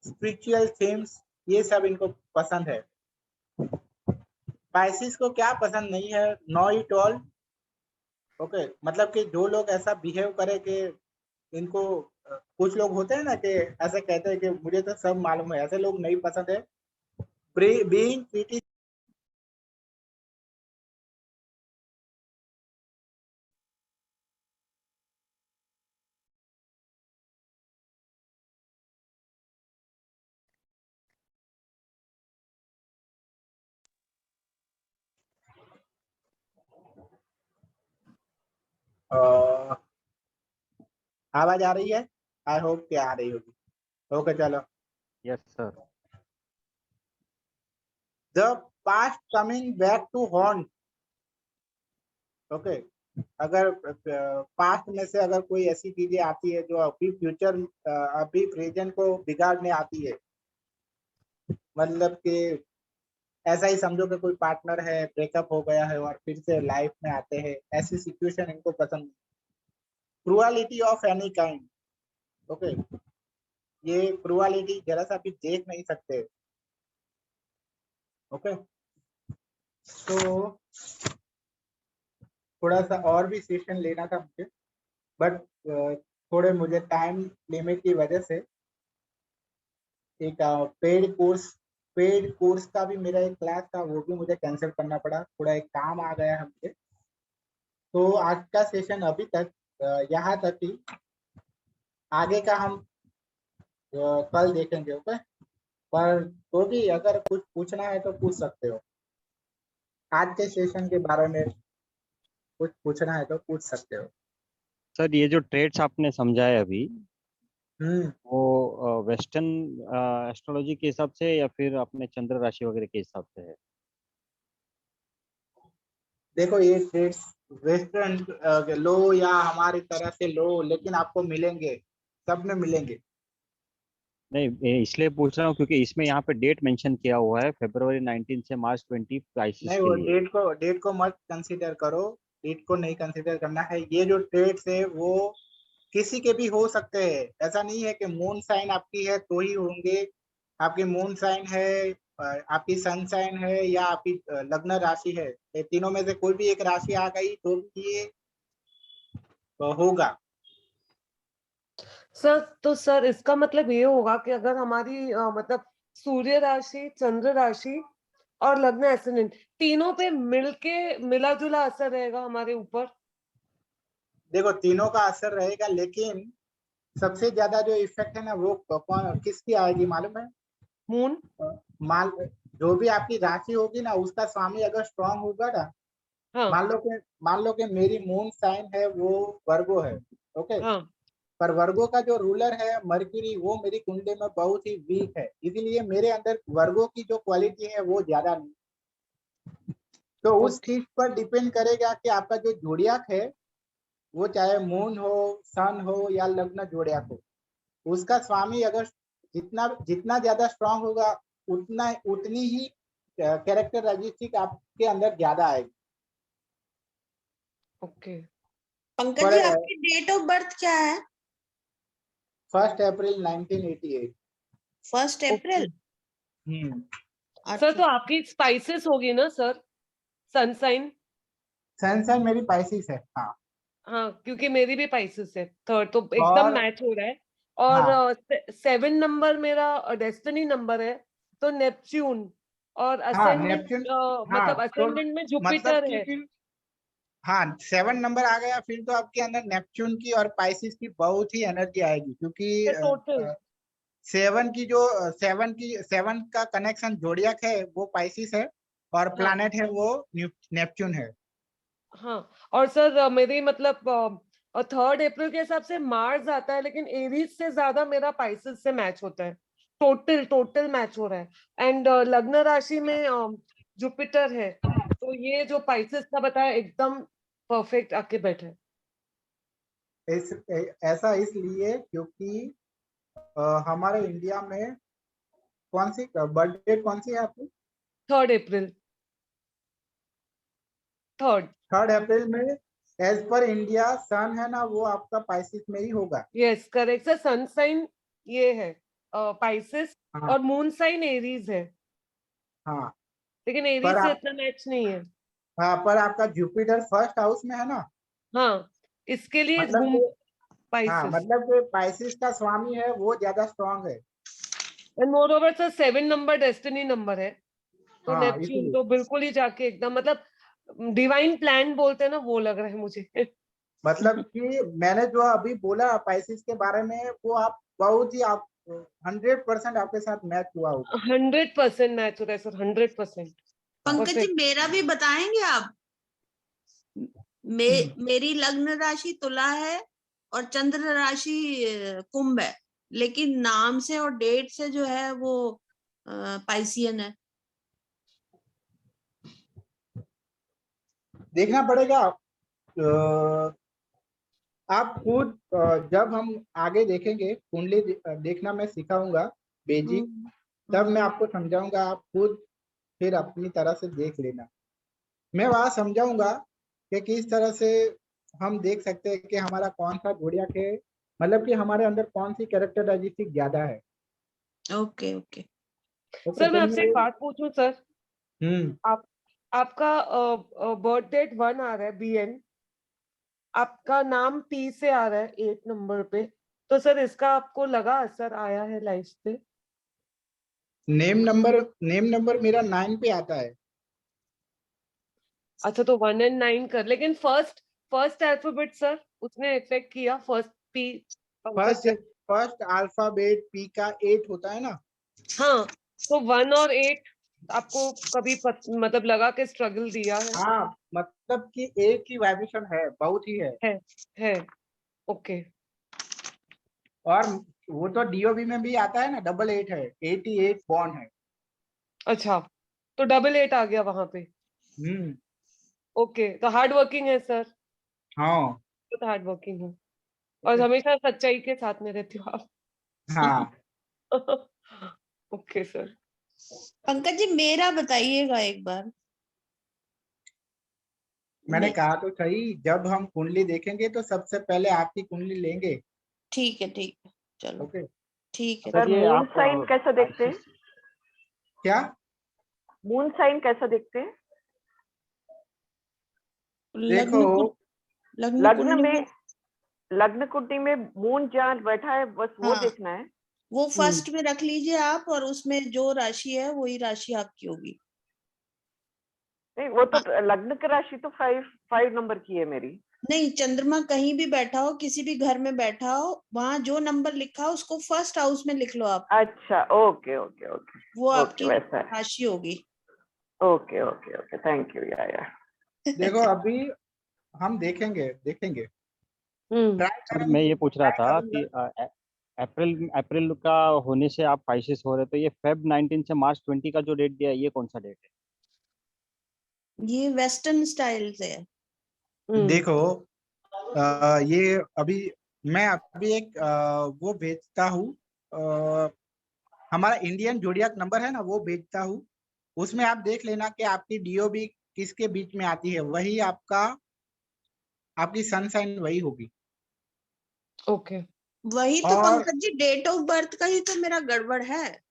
spiritual themes, ये सब इनको पसंद है। पाइसेस को क्या पसंद नहीं है? No it all. ओके, मतलब कि जो लोग ऐसा बिहेव करे कि इनको कुछ लोग होते हैं ना कि ऐसे कहते हैं कि मुझे तो सब मालूम है, ऐसे लोग नहीं पसंद है। बीइंग प्रीटी, आवाज आ रही है? आई होप कि आ रही होगी। ओके चलो। Yes sir. The past coming back to haunt. Okay, अगर पास्ट में से अगर कोई ऐसी चीजें आती है जो अभी फ्यूचर अभी प्रेजेंट को बिगाड़ने आती है, मतलब कि ऐसा ही समझो कि कोई पार्टनर है, ब्रेकअप हो गया है और फिर से लाइफ में आते हैं, ऐसी सिचुएशन इनको पसंद। Cruelty of any kind. Okay, ये क्रुअलिटी जरा सा भी देख नहीं सकते। ओके, तो थोड़ा सा और भी सेशन लेना था मुझे, बट थोड़े मुझे टाइम लिमिट की वजह से एक पेड कोर्स का भी मेरा एक क्लास था, वो भी मुझे कैंसिल करना पड़ा, थोड़ा एक काम आ गया हमसे। तो आज का सेशन अभी तक यहाँ तक ही, आगे का हम कल देखेंगे। ओके, पर तो भी अगर कुछ पूछना है तो पूछ सकते हो, आज के सेशन के बारे में कुछ पूछना है तो पूछ सकते हो। सर ये जो ट्रेड्स आपने समझाए अभी, वो वेस्टर्न एस्ट्रोलॉजी के हिसाब से या फिर अपने चंद्र राशि वगैरह के हिसाब से है? देखो ये ट्रेड्स वेस्टर्न लो या हमारी तरह से लो, लेकिन आपको मिलेंगे, सब में मिलेंगे। नहीं, मैं इसलिए पूछ रहा हूँ क्योंकि इसमें यहाँ पे डेट मेंशन किया हुआ है फरवरी 19 से मार्च 20 प्राइसिस नहीं, के वो लिए। डेट को मत कंसीडर करो, डेट को नहीं कंसीडर करना है। ये जो ट्रेड्स है वो किसी के भी हो सकते हैं, ऐसा नहीं है कि मून साइन आपकी है तो ही होंगे। आपकी मून साइन है, आपकी सन साइन है, या आपकी लग्न राशि है, ये तीनों में से कोई भी एक राशि आ गई तो भी ये होगा। सर तो सर इसका मतलब ये होगा कि अगर हमारी मतलब सूर्य राशि, चंद्र राशि और लग्न एसेंडेंट तीनों पे मिलके मिला जुला असर रहेगा हमारे ऊपर। देखो तीनों का असर रहेगा, लेकिन सबसे ज्यादा जो इफेक्ट है ना वो कौन किसकी आएगी मालूम है? मून। मान जो भी आपकी राशि होगी ना उसका स्वामी अगर स्ट्रांग होगा ना, हाँ मान लो कि मेरी मून साइन है वो वर्गो है। ओके, हाँ। पर वर्गो का जो रूलर है मर्क्यूरी, वो मेरी कुंडली में बहुत ही वीक है, इसीलिए मेरे अंदर वर्गो की जो क्वालिटी है वो ज्यादा नहीं। तो उस चीज पर डिपेंड करेगा कि आपका जो जोड़ियाक है, वो चाहे मून हो, सन हो या लग्न जोड़ियाक हो, उसका स्वामी अगर जितना जितना ज्यादा स्ट्रांग होगा उतनी ही कैरेक्टरिस्टिक आपके अंदर ज्यादा आएगी। ओके। पंकज जी आपकी डेट ऑफ बर्थ क्या है? 1 अप्रैल 1988। 1 अप्रैल। सर तो आपकी स्पाइसेस होगी ना सर, सनसाइन? सनसाइन मेरी पाइसिस है। हाँ हाँ, क्योंकि मेरी भी पाइसेस है, थर्ड तो एकदम और मैच हो रहा है। हाँ और 7 नंबर मेरा डेस्टिनी नंबर है, तो नेपच्यून और हाँ असेंडेंट नेपच्यून, मतलब हाँ तो असेंडेंट में मतलब जुपिटर कि है। फिर हाँ 7 नंबर आ गया, फिर तो आपके अंदर नेपच्यून की और पाइसिस की बहुत ही एनर्जी आएगी, क्योंकि टोटल 7 का कनेक्शन जोडियक है, वो पाइसिस है, और प्लैनेट है वो नेपच्यून है। हाँ। और सर मेरी मतलब 3 अप्रैल के हिसाब से मार्स आता है, लेकिन एरीज से ज्यादा मेरा पाइसेस से मैच होता है। टोटल मैच हो रहा है। एंड लग्न राशि में जुपिटर है, तो ये जो पाइसेस का बताया एकदम परफेक्ट आके बैठे। ऐसा इसलिए क्योंकि हमारे इंडिया में कौन सी बर्थडे कौन सी है आपकी? 3 अप्रैल। 3 अप्रैल में एज पर इंडिया सन है ना, वो आपका पाइसिस में ही होगा। Yes correct sir. Sun sign ये है पाइसेस, हाँ और मून साइन एरीज है, हाँ लेकिन पर एरीज से आप इतना मैच नहीं है। हाँ पर आपका जुपिटर फर्स्ट हाउस में है ना, हाँ, इसके लिए मतलब घूम कि हाँ पाइसेस। मतलब कि पाइसिस का स्वामी है वो ज्यादा स्ट्रांग है। And more over sir 7 number destiny number है, तो हाँ नेपच्यून इसीलिए तो बिल्कुल ही जाके एकदम मतलब डिवाइन प्लान बोलते हैं ना, वो लग रहा है मुझे। मतलब कि मैंने जो अभी बोला पाइसिस के बारे में, वो आप बहुत ही आप 100% आपके साथ मैच हुआ होगा। 100% मैच हो रहा है सर, 100%। पंकज जी मेरा भी बताएंगे आप? मेरी लग्न राशि तुला है और चंद्र राशि कुंभ है, लेकिन नाम से और डेट से जो है वो पाइसियन है। देखना पड़ेगा। आप खुद जब हम आगे देखेंगे कुंडली देखना मैं सिखाऊंगा बेसिक, तब मैं आपको समझाऊंगा, आप खुद फिर अपनी तरह से देख लेना। मैं वहां समझाऊंगा कि किस तरह से हम देख सकते हैं कि हमारा कौन सा जोड़ियाक है, मतलब कि हमारे अंदर कौन सी कैरेक्टरिस्टिक ज्यादा है। Okay okay. ओके सर मैं आपसे एक चलिए। बात पूछूं सर? आप आपका बर्थ डेट 1 आ रहा है BN, आपका नाम P से आ रहा है 8 नंबर पे, तो सर इसका आपको लगा असर आया है लाइफ पे? नेम नंबर मेरा 9 पे आता है। अच्छा, तो 1 और 9 कर, लेकिन फर्स्ट अल्फाबेट सर उसने इफेक्ट किया, फर्स्ट P पंकज फर्स्ट जी। फर्स्ट अल्फाबेट पी का 8 होता है ना। हाँ, तो 1 और 8 आपको कभी मतलब लगा के स्ट्रगल दिया है? हाँ मतलब कि एक ही वाइब्रेशन है, बहुत ही है। है। ओके। और वो तो डीओबी में भी आता है ना, 88 है, 88 बॉन्ड है। अच्छा, तो 88 आ गया वहां पे। हम्म। ओके, तो हार्ड वर्किंग है सर। हाँ तो हार्ड वर्किंग हूँ, और हमेशा सच्चाई के साथ में रहती हूँ आप। हाँ ओके सर। पंकज जी मेरा बताइएगा एक बार। मैंने नहीं, कहा तो सही, जब हम कुंडली देखेंगे तो सबसे पहले आपकी कुंडली लेंगे। ठीक है चलो, ओके ठीक है। सर ये मून आप साइन कैसा देखते हैं? क्या? मून साइन कैसा देखते हैं? देखो लग्न लग्न कुंडली में, में, लग्न कुंडली में मून जहाँ बैठा है बस वो हाँ देखना है। वो फर्स्ट में रख लीजिए आप, और उसमें जो राशि है वही राशि आपकी होगी। नहीं, वो तो हाँ, लग्न की राशि तो 5 नंबर की है मेरी। नहीं, चंद्रमा कहीं भी बैठा हो, किसी भी घर में बैठा हो, वहां जो नंबर लिखा हो उसको फर्स्ट हाउस में लिख लो आप, अच्छा, ओके ओके ओके वो ओके, आपकी वैसा है। राशि होगी। Okay okay okay, thank you या देखो अभी हम देखेंगे देखेंगे ट्राई सर मैं ये पूछ रहा ट्राई था करूंगा। कि अप्रैल अप्रैल का होने से आप पाइसेस हो रहे, तो ये फेब 19 से मार्च 20 का जो डेट दिया है, ये कौन सा डेट है? ये वेस्टर्न स्टाइल से है। देखो ये अभी मैं अभी एक वो भेजता हूँ, हमारा इंडियन जोडियाक नंबर है ना, वो भेजता हूँ। उसमें आप देख लेना कि आपकी डीओबी किसके बीच में आती है, वही आपका आपकी सन साइन वही होगी। ओके। वही तो और Pankaj ji, date of birth का ही तो मेरा गड़बड़ है।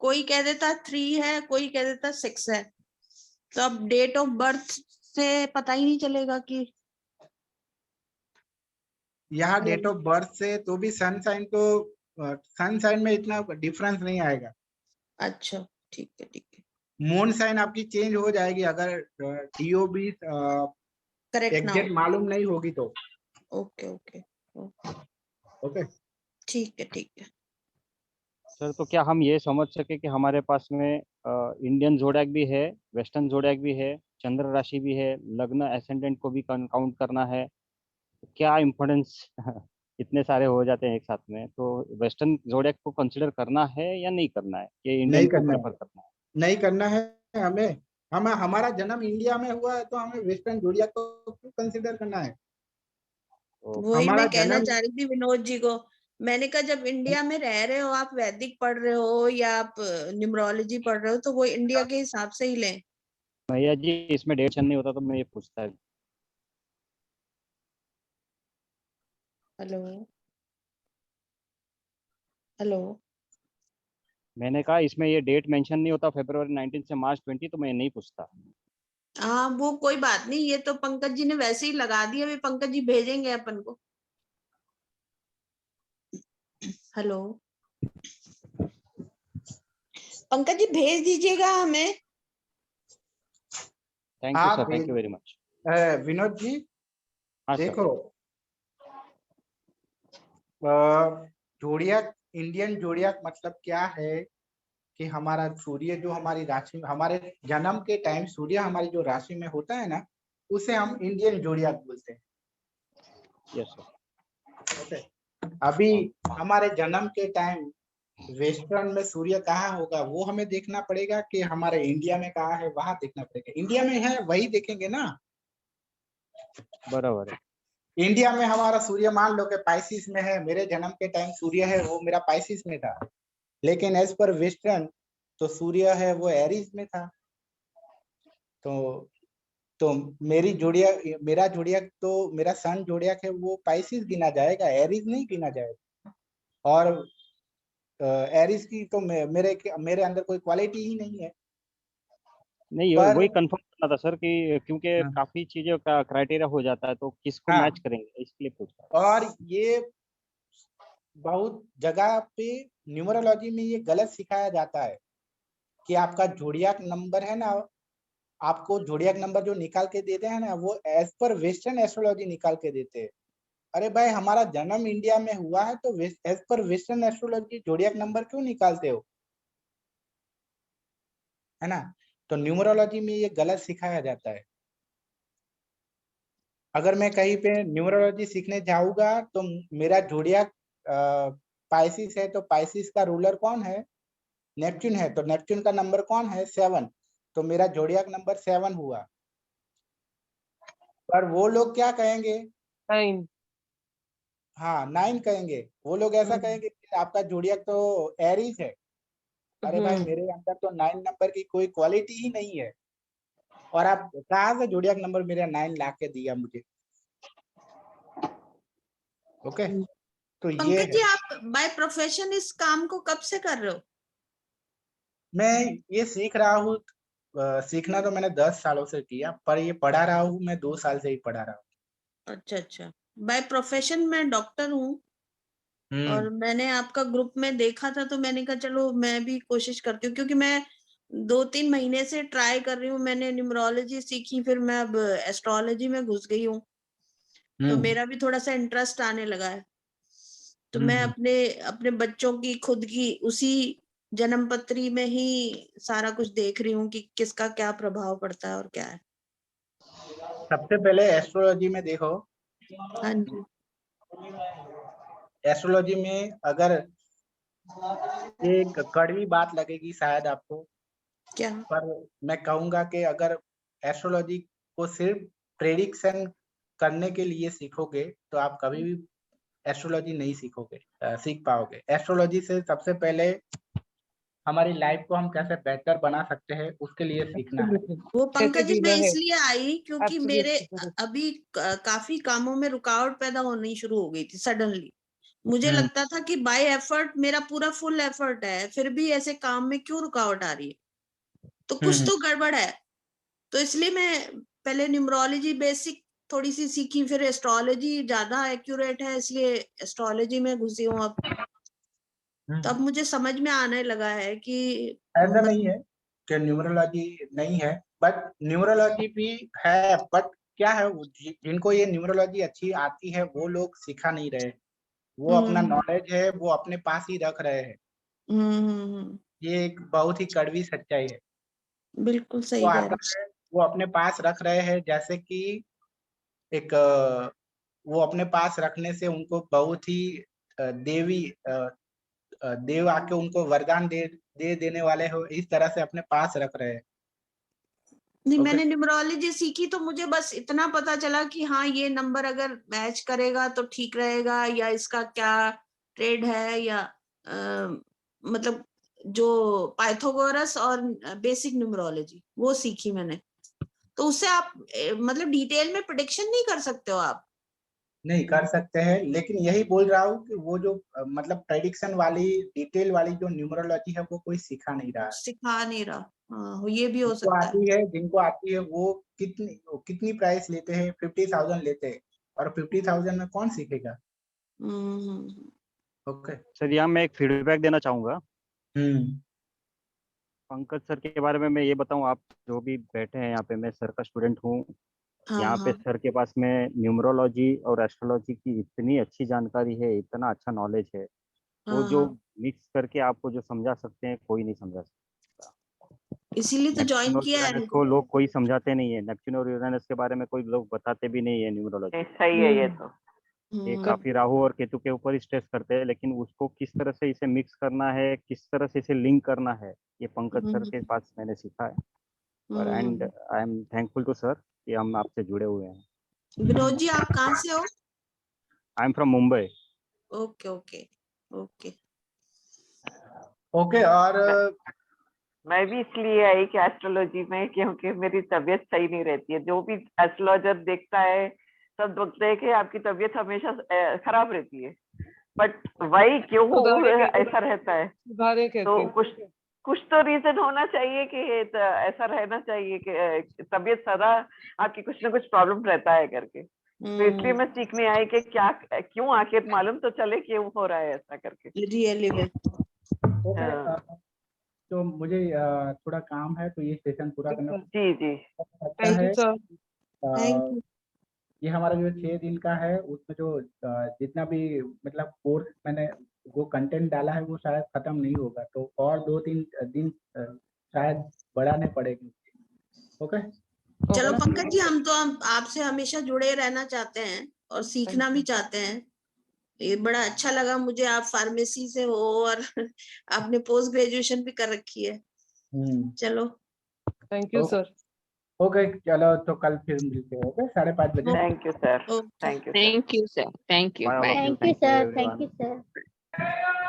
कोई कह देता 3 है, कोई कह देता 6 है, तो अब डेट ऑफ बर्थ से पता ही नहीं चलेगा कि। यहाँ डेट ऑफ बर्थ से तो भी सन साइन तो सन साइन में इतना डिफरेंस नहीं आएगा। अच्छा, ठीक है। मून साइन आपकी चेंज हो जाएगी अगर DOB करेक्ट ना एग्जैक्ट मालूम नहीं होगी तो। ओके ओके ओके, ठीक है। सर तो क्या हम ये समझ सके कि हमारे पास में इंडियन जोड़क भी है, वेस्टर्न जोड़क भी है, चंद्र राशि भी है, लग्न एसेंडेंट को भी काउंट करना है, क्या इम्पोर्टेंस इतने सारे हो जाते हैं एक साथ में, तो वेस्टर्न जोड़क को कंसिडर करना है या नहीं करना है, ये नहीं इंडियन को करना है, प्रेफर करना है? नहीं करना है हमें। हमारा जन्म इंडिया में हुआ है तो हमें वेस्टर्न जोड़िया को क्यों कंसिडर करना है? तो वही हमारा मैं कहना जन्म चाह रही थी विनोद जी को। मैंने कहा जब इंडिया में रह रहे हो, आप वैदिक पढ़ रहे हो या आप न्यूमरोलॉजी पढ़ रहे हो, तो वो इंडिया के हिसाब से ही लें। भैया जी इसमें डेट नहीं होता तो मैं ये पूछता है। Hello hello. मैंने कहा इसमें ये डेट मेंशन नहीं होता फरवरी 19 से मार्च 20, तो मैं नहीं पूछता। हाँ वो कोई बात नहीं, ये तो पंकज जी ने वैसे ही लगा दिया, अभी पंकज जी भेजेंगे अपन को। हेलो पंकज जी भेज दीजिएगा हमें। थैंक यू आप sir, thank you very much. Vinod ji हाँ सर। देखो, जोड़िया, इंडियन जोड़िया मतलब क्या है कि हमारा सूर्य जो हमारी राशि में, हमारे जन्म के टाइम सूर्य हमारी जो राशि में होता है ना, उसे हम इंडियन जोड़िया बोलते हैं। Yes sir. ओके, अभी हमारे जन्म के टाइम वेस्टर्न में सूर्य कहाँ होगा वो हमें देखना पड़ेगा कि हमारे इंडिया में कहाँ है, वहां देखना पड़ेगा। इंडिया में है वही देखेंगे ना। बराबर है। इंडिया में हमारा सूर्य मान लो कि पाइसिस में है, मेरे जन्म के टाइम सूर्य है वो मेरा पाइसिस में था, लेकिन एज पर वेस्टर्न तो सूर्य है वो एरीज में था। तो मेरी जोड़िया, मेरा जोड़िया तो मेरा सन जोड़िया है वो पाइसिस गिना जाएगा, एरीज नहीं गिना जाएगा। और एरीज की तो मेरे अंदर कोई क्वालिटी ही नहीं है। नहीं पर वही कंफर्म करना था सर कि क्योंकि हाँ, काफी चीजों का क्राइटेरिया हो जाता है तो किसको हाँ, मैच करेंगे इसलिए पूछ रहा और ये बहुत जगह पे न्यूमरोलॉजी में ये गलत सिखाया जाता है कि आपका जोडियाक नंबर है ना, आपको जोडियाक नंबर जो निकाल के देते हैं ना वो एज पर वेस्टर्न एस्ट्रोलॉजी निकाल के देते हैं। अरे भाई हमारा जन्म इंडिया में हुआ है तो as per western astrology जोडियाक number क्यों निकालते हो, है ना? तो न्यूमरोलॉजी में ये गलत सिखाया जाता है। अगर मैं कहीं पे न्यूमरोलॉजी सीखने जाऊंगा तो मेरा जोडियाक पाइसिस है तो पाइसिस का रूलर कौन है? नेपच्यून है, तो नेपच्यून का नंबर कौन है? 7, तो मेरा जोडियाक नंबर 7 हुआ। पर वो लोग क्या कहेंगे? 9। हाँ 9 कहेंगे। वो लोग ऐसा कहेंगे कि आपका जोडियाक तो एरीज है। अरे भाई मेरे अंदर तो 9 नंबर की कोई क्वालिटी ही नहीं है, और आप कहाँ से जोडियाक नंबर मेरा 9 ला के दिया मुझे? ओके, तो ये पंकज जी है। आप बाय प्रोफेशन इस काम को कब से कर रहे हो? मैं ये सीख रहा हूँ, सीखना तो मैंने 10 सालों से किया, पर ये पढ़ा रहा हूँ मैं 2 साल से ही पढ़ा रहा हूँ। अच्छा। बाय प्रोफेशन मैं डॉक्टर हूँ, और मैंने आपका ग्रुप में देखा था तो मैंने कहा चलो मैं भी कोशिश करती हूँ, क्योंकि मैं 2-3 महीने से ट्राई कर रही हूँ। मैंने न्यूमरोलॉजी सीखी, फिर मैं अब एस्ट्रोलॉजी में घुस गई हूँ, तो मेरा भी थोड़ा सा इंटरेस्ट आने लगा है। तो मैं अपने अपने बच्चों की खुद की उसी जन्म पत्री में ही सारा कुछ देख रही हूँ कि किसका क्या प्रभाव पड़ता है और क्या है। सबसे पहले एस्ट्रोलॉजी में देखो, हाँ जी। एस्ट्रोलॉजी में अगर एक कड़वी बात लगेगी शायद आपको, क्या? पर मैं कहूंगा कि अगर एस्ट्रोलॉजी को सिर्फ प्रेडिक्शन करने के लिए सीखोगे तो आप कभी भी एस्ट्रोलॉजी नहीं सीख पाओगे। एस्ट्रोलॉजी से सबसे पहले हमारी लाइफ को हम कैसे बेहतर बना सकते हैं उसके लिए सीखना है। वो कैसे पंकज जी मैं जीना है। इसलिए आई क्योंकि मेरे Absolutely. अभी काफी कामों में रुकावट पैदा होनी शुरू हो गई थी सडनली। मुझे हम्म, लगता था कि बाय एफर्ट मेरा पूरा फुल एफर्ट है, फिर भी ऐसे काम में क्यों रुकावट आ रही है, तो कुछ हम्म, तो गड़बड़ है। तो इसलिए मैं पहले न्यूमरोलॉजी बेसिक थोड़ी सी सीखी, फिर एस्ट्रोलॉजी ज्यादा एक्यूरेट है इसलिए एस्ट्रोलॉजी में घुसी हूँ अब। तो अब मुझे समझ में आने लगा है कि ऐसा नहीं है। कि न्यूमरोलॉजी नहीं है, बट न्यूमरोलॉजी भी है, बट क्या है जिनको ये न्यूमरोलॉजी अच्छी आती है वो लोग सिखा नहीं रहे, वो अपना नॉलेज है वो अपने पास ही रख रहे हैं। ये एक बहुत ही कड़वी सच्चाई है। बिल्कुल वो सही कह आता रहे है वो अपने पास रख रहे हैं, जैसे कि एक वो अपने पास रखने से उनको बहुत ही देवी देव आके उनको वरदान दे देने वाले हो, इस तरह से अपने पास रख रहे हैं। नहीं। ओके। मैंने न्यूमरोलॉजी सीखी तो मुझे बस इतना पता चला कि हाँ ये नंबर अगर मैच करेगा तो ठीक रहेगा, या इसका क्या ट्रेड है, या मतलब जो पाइथागोरस और बेसिक न्यूमरोलॉजी वो सीखी मैंने। तो उससे आप मतलब डिटेल में प्रेडिक्शन नहीं कर सकते हो आप। नहीं कर सकते हैं, लेकिन यही बोल रहा हूँ कि वो जो मतलब प्रेडिक्शन वाली डिटेल वाली जो न्यूमरोलॉजी है वो कोई सिखा नहीं रहा है। सिखा नहीं रहा। हाँ ये भी हो जिनको सकता है। आती है जिनको आती है वो कितनी प्राइस लेते हैं, 50,000 लेते हैं, और 50,000 में कौन सीखेगा। ओके। सर यहाँ मैं एक फीडबैक देना चाहूंगा। हम्म। पंकज सर के बारे में मैं ये बताऊं, आप जो भी बैठे हैं यहाँ पे, मैं सर का स्टूडेंट हूँ। हाँ यहाँ पे हाँ। सर के पास में न्यूमरोलॉजी और एस्ट्रोलॉजी की इतनी अच्छी जानकारी है, इतना अच्छा नॉलेज है, वो हाँ जो हाँ, मिक्स करके आपको जो समझा सकते हैं कोई नहीं समझा सकता। इसीलिए तो नेपच्यून ज्वाइन और किया है यूरेनस इनको। को लोग कोई समझाते नहीं है, नेपच्यून और यूरेनस के बारे में कोई लोग बताते भी नहीं है न्यूमरोलॉजी। सही है ये तो। ये काफी राहु और केतु के ऊपर स्ट्रेस करते हैं, लेकिन उसको किस तरह से इसे मिक्स करना है, किस तरह से इसे लिंक करना है, ये पंकज सर के पास मैंने सीखा है। और and I am thankful to sir कि हम आपसे जुड़े हुए हैं। विनोद जी आप कहाँ से हो? I am from Mumbai. Okay okay okay. Okay. और मैं भी इसलिए आई कि एस्ट्रोलॉजी में, क्योंकि मेरी तबीयत सही नहीं रहती है। जो भी एस्ट्रोलॉजर देखता है सब बोलते हैं कि आपकी तबीयत हमेशा खराब रहती है, बट वही क्यों ऐसा रहता है? तो कुछ तो रीजन होना चाहिए कि ऐसा रहना चाहिए कि तबीयत सदा आपकी कुछ ना कुछ प्रॉब्लम रहता है करके। तो इसलिए मैं सीखने आई कि क्या क्यों, आखिर मालूम तो चले क्यों हो रहा है ऐसा करके। रियली में। ओके। तो मुझे थोड़ा काम है, तो ये सेशन पूरा करना जी जी। अच्छा है। Thank you. ये हमारा जो 6 दिन का है उसमें जो जितना भी मतलब कोर्स मैंने वो कंटेंट डाला है वो शायद खत्म नहीं होगा, तो और 2-3 दिन शायद बढ़ाने पड़ेगी। ओके। चलो पंकज जी, हम तो आपसे हमेशा जुड़े रहना चाहते हैं और सीखना भी चाहते हैं। ये बड़ा अच्छा लगा मुझे, आप फार्मेसी से हो और आपने पोस्ट ग्रेजुएशन भी कर रखी है। चलो थैंक यू सर। ओके चलो, तो कल फिर मिलते हैं। ओके 5:30 बजे। Thank you sir. Okay. Thank you. Thank you sir, thank you, bye all of bye. You, thank you thank you sir, everyone. Thank you sir.